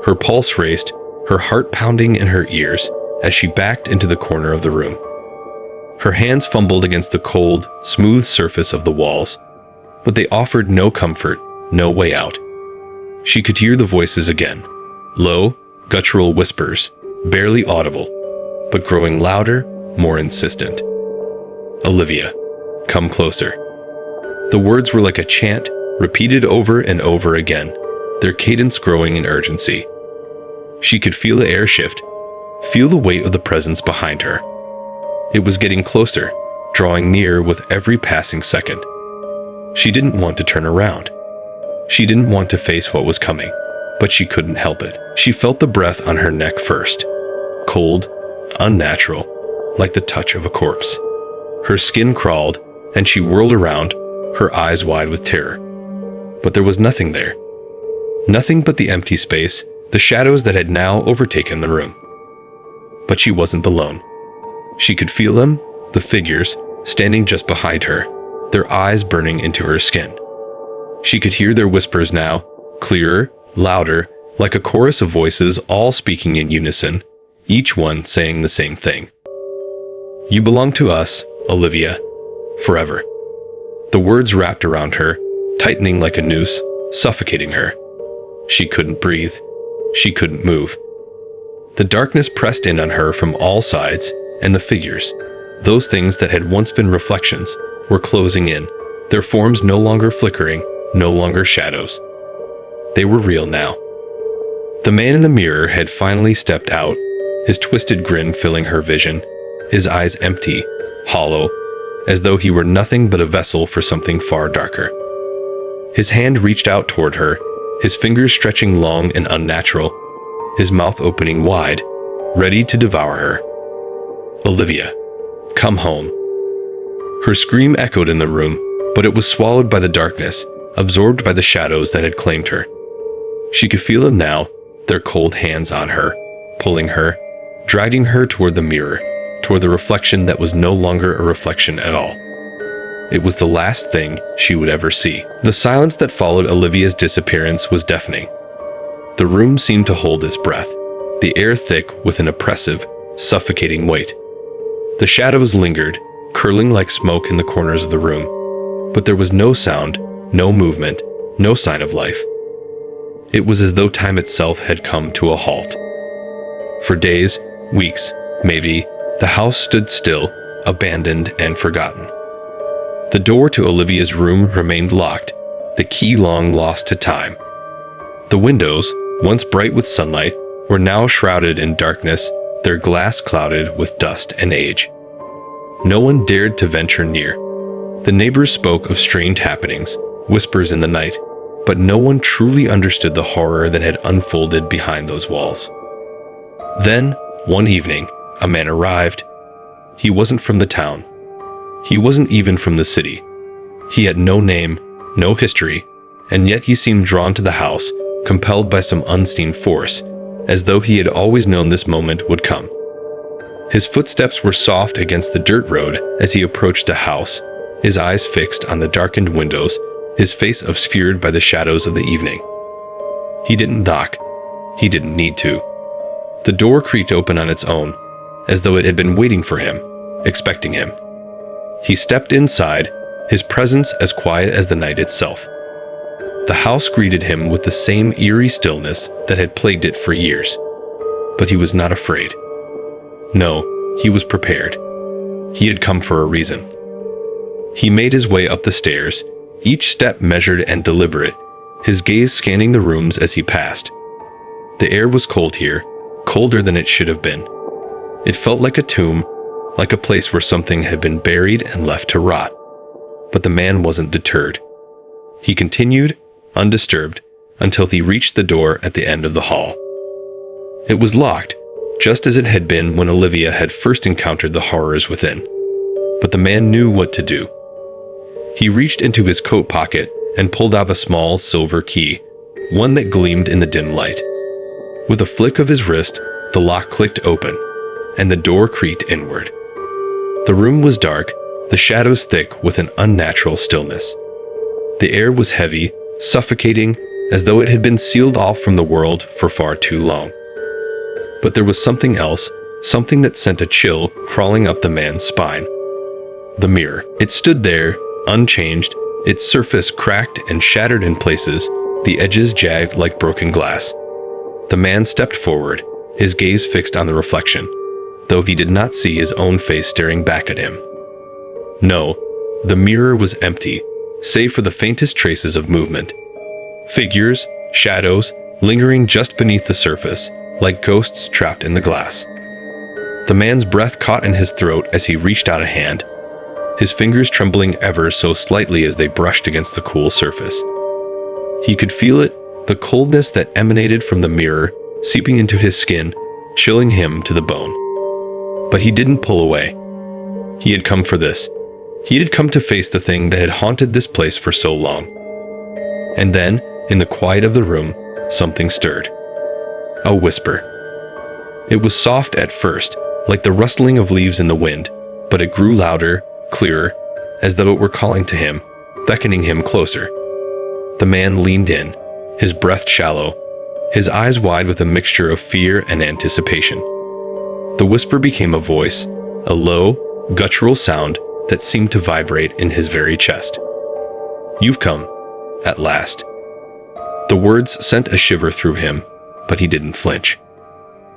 Her pulse raced, her heart pounding in her ears as she backed into the corner of the room. Her hands fumbled against the cold, smooth surface of the walls, but they offered no comfort, no way out. She could hear the voices again, low, guttural whispers, barely audible, but growing louder, more insistent. "Olivia, come closer." The words were like a chant, repeated over and over again, their cadence growing in urgency. She could feel the air shift, feel the weight of the presence behind her. It was getting closer, drawing near with every passing second. She didn't want to turn around. She didn't want to face what was coming, but she couldn't help it. She felt the breath on her neck first, cold, unnatural, like the touch of a corpse. Her skin crawled, and she whirled around, her eyes wide with terror. But there was nothing there. Nothing but the empty space, the shadows that had now overtaken the room. But she wasn't alone. She could feel them, the figures, standing just behind her, their eyes burning into her skin. She could hear their whispers now, clearer, louder, like a chorus of voices all speaking in unison, each one saying the same thing. "You belong to us, Olivia, forever." The words wrapped around her, tightening like a noose, suffocating her. She couldn't breathe. She couldn't move. The darkness pressed in on her from all sides, and the figures, those things that had once been reflections, were closing in, their forms no longer flickering, no longer shadows. They were real now. The man in the mirror had finally stepped out, his twisted grin filling her vision, his eyes empty, hollow, as though he were nothing but a vessel for something far darker. His hand reached out toward her, his fingers stretching long and unnatural, his mouth opening wide, ready to devour her. "Olivia, come home." Her scream echoed in the room, but it was swallowed by the darkness, absorbed by the shadows that had claimed her. She could feel them now, their cold hands on her, pulling her, dragging her toward the mirror, toward the reflection that was no longer a reflection at all. It was the last thing she would ever see. The silence that followed Olivia's disappearance was deafening. The room seemed to hold its breath, the air thick with an oppressive, suffocating weight. The shadows lingered, curling like smoke in the corners of the room, but there was no sound, no movement, no sign of life. It was as though time itself had come to a halt. For days, weeks, maybe, the house stood still, abandoned and forgotten. The door to Olivia's room remained locked, the key long lost to time. The windows, once bright with sunlight, were now shrouded in darkness, their glass clouded with dust and age. No one dared to venture near. The neighbors spoke of strange happenings, whispers in the night, but no one truly understood the horror that had unfolded behind those walls. Then, one evening, a man arrived. He wasn't from the town. He wasn't even from the city. He had no name, no history, and yet he seemed drawn to the house, compelled by some unseen force, as though he had always known this moment would come. His footsteps were soft against the dirt road as he approached the house, his eyes fixed on the darkened windows, his face obscured by the shadows of the evening. He didn't knock. He didn't need to. The door creaked open on its own, as though it had been waiting for him, expecting him. He stepped inside, his presence as quiet as the night itself. The house greeted him with the same eerie stillness that had plagued it for years. But he was not afraid. No, he was prepared. He had come for a reason. He made his way up the stairs, each step measured and deliberate, his gaze scanning the rooms as he passed. The air was cold here, colder than it should have been. It felt like a tomb, like a place where something had been buried and left to rot. But the man wasn't deterred. He continued, undisturbed, until he reached the door at the end of the hall. It was locked, just as it had been when Olivia had first encountered the horrors within. But the man knew what to do. He reached into his coat pocket and pulled out a small silver key, one that gleamed in the dim light. With a flick of his wrist, the lock clicked open, and the door creaked inward. The room was dark, the shadows thick with an unnatural stillness. The air was heavy, suffocating, as though it had been sealed off from the world for far too long. But there was something else, something that sent a chill crawling up the man's spine. The mirror. It stood there, unchanged, its surface cracked and shattered in places, the edges jagged like broken glass. The man stepped forward, his gaze fixed on the reflection, though he did not see his own face staring back at him. No, the mirror was empty, save for the faintest traces of movement. Figures, shadows, lingering just beneath the surface, like ghosts trapped in the glass. The man's breath caught in his throat as he reached out a hand, his fingers trembling ever so slightly as they brushed against the cool surface. He could feel it, the coldness that emanated from the mirror, seeping into his skin, chilling him to the bone. But he didn't pull away. He had come for this. He had come to face the thing that had haunted this place for so long. And then, in the quiet of the room, something stirred. A whisper. It was soft at first, like the rustling of leaves in the wind, but it grew louder, clearer, as though it were calling to him, beckoning him closer. The man leaned in, his breath shallow, his eyes wide with a mixture of fear and anticipation. The whisper became a voice, a low, guttural sound that seemed to vibrate in his very chest. "You've come, at last." The words sent a shiver through him, but he didn't flinch.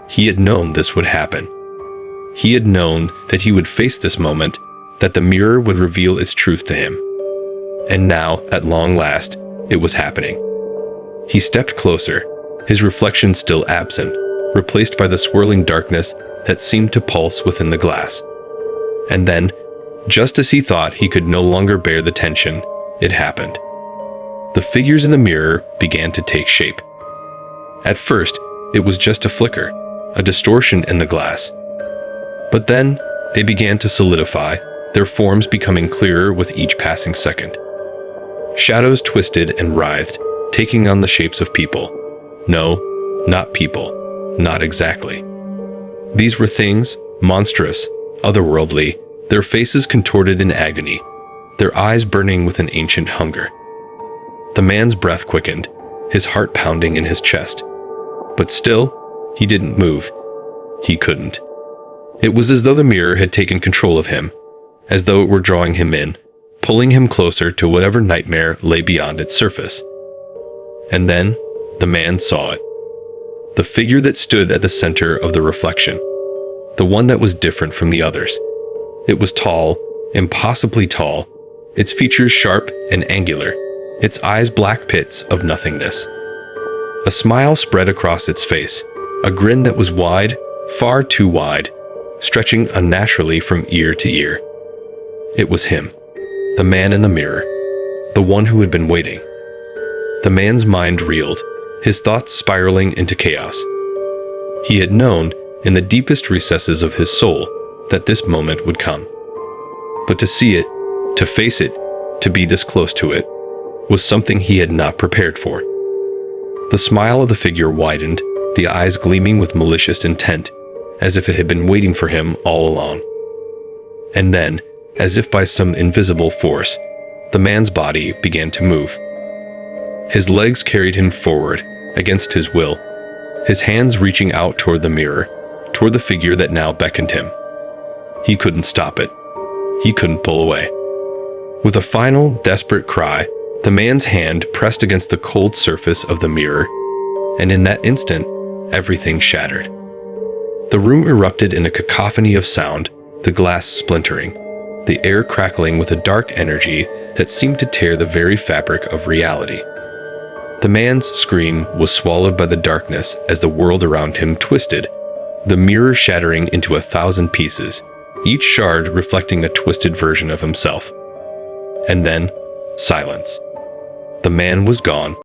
He had known this would happen. He had known that he would face this moment, that the mirror would reveal its truth to him. And now, at long last, it was happening. He stepped closer, his reflection still absent, replaced by the swirling darkness that seemed to pulse within the glass. And then, Just as he thought he could no longer bear the tension, it happened. The figures in the mirror began to take shape. At first, it was just a flicker, a distortion in the glass. But then, they began to solidify, their forms becoming clearer with each passing second. Shadows twisted and writhed, taking on the shapes of people. No, not people. Not exactly. These were things, monstrous, otherworldly, their faces contorted in agony, their eyes burning with an ancient hunger. The man's breath quickened, his heart pounding in his chest. But still, he didn't move. He couldn't. It was as though the mirror had taken control of him, as though it were drawing him in, pulling him closer to whatever nightmare lay beyond its surface. And then, the man saw it. The figure that stood at the center of the reflection. The one that was different from the others. It was tall, impossibly tall, its features sharp and angular, its eyes black pits of nothingness. A smile spread across its face, a grin that was wide, far too wide, stretching unnaturally from ear to ear. It was him, the man in the mirror, the one who had been waiting. The man's mind reeled, his thoughts spiraling into chaos. He had known, in the deepest recesses of his soul, that this moment would come. But to see it, to face it, to be this close to it, was something he had not prepared for. The smile of the figure widened, the eyes gleaming with malicious intent, as if it had been waiting for him all along. And then, as if by some invisible force, the man's body began to move. His legs carried him forward, against his will, his hands reaching out toward the mirror, toward the figure that now beckoned him. He couldn't stop it. He couldn't pull away. With a final, desperate cry, the man's hand pressed against the cold surface of the mirror, and in that instant, everything shattered. The room erupted in a cacophony of sound, the glass splintering, the air crackling with a dark energy that seemed to tear the very fabric of reality. The man's scream was swallowed by the darkness as the world around him twisted, the mirror shattering into 1,000 pieces, each shard reflecting a twisted version of himself. And then, silence. The man was gone.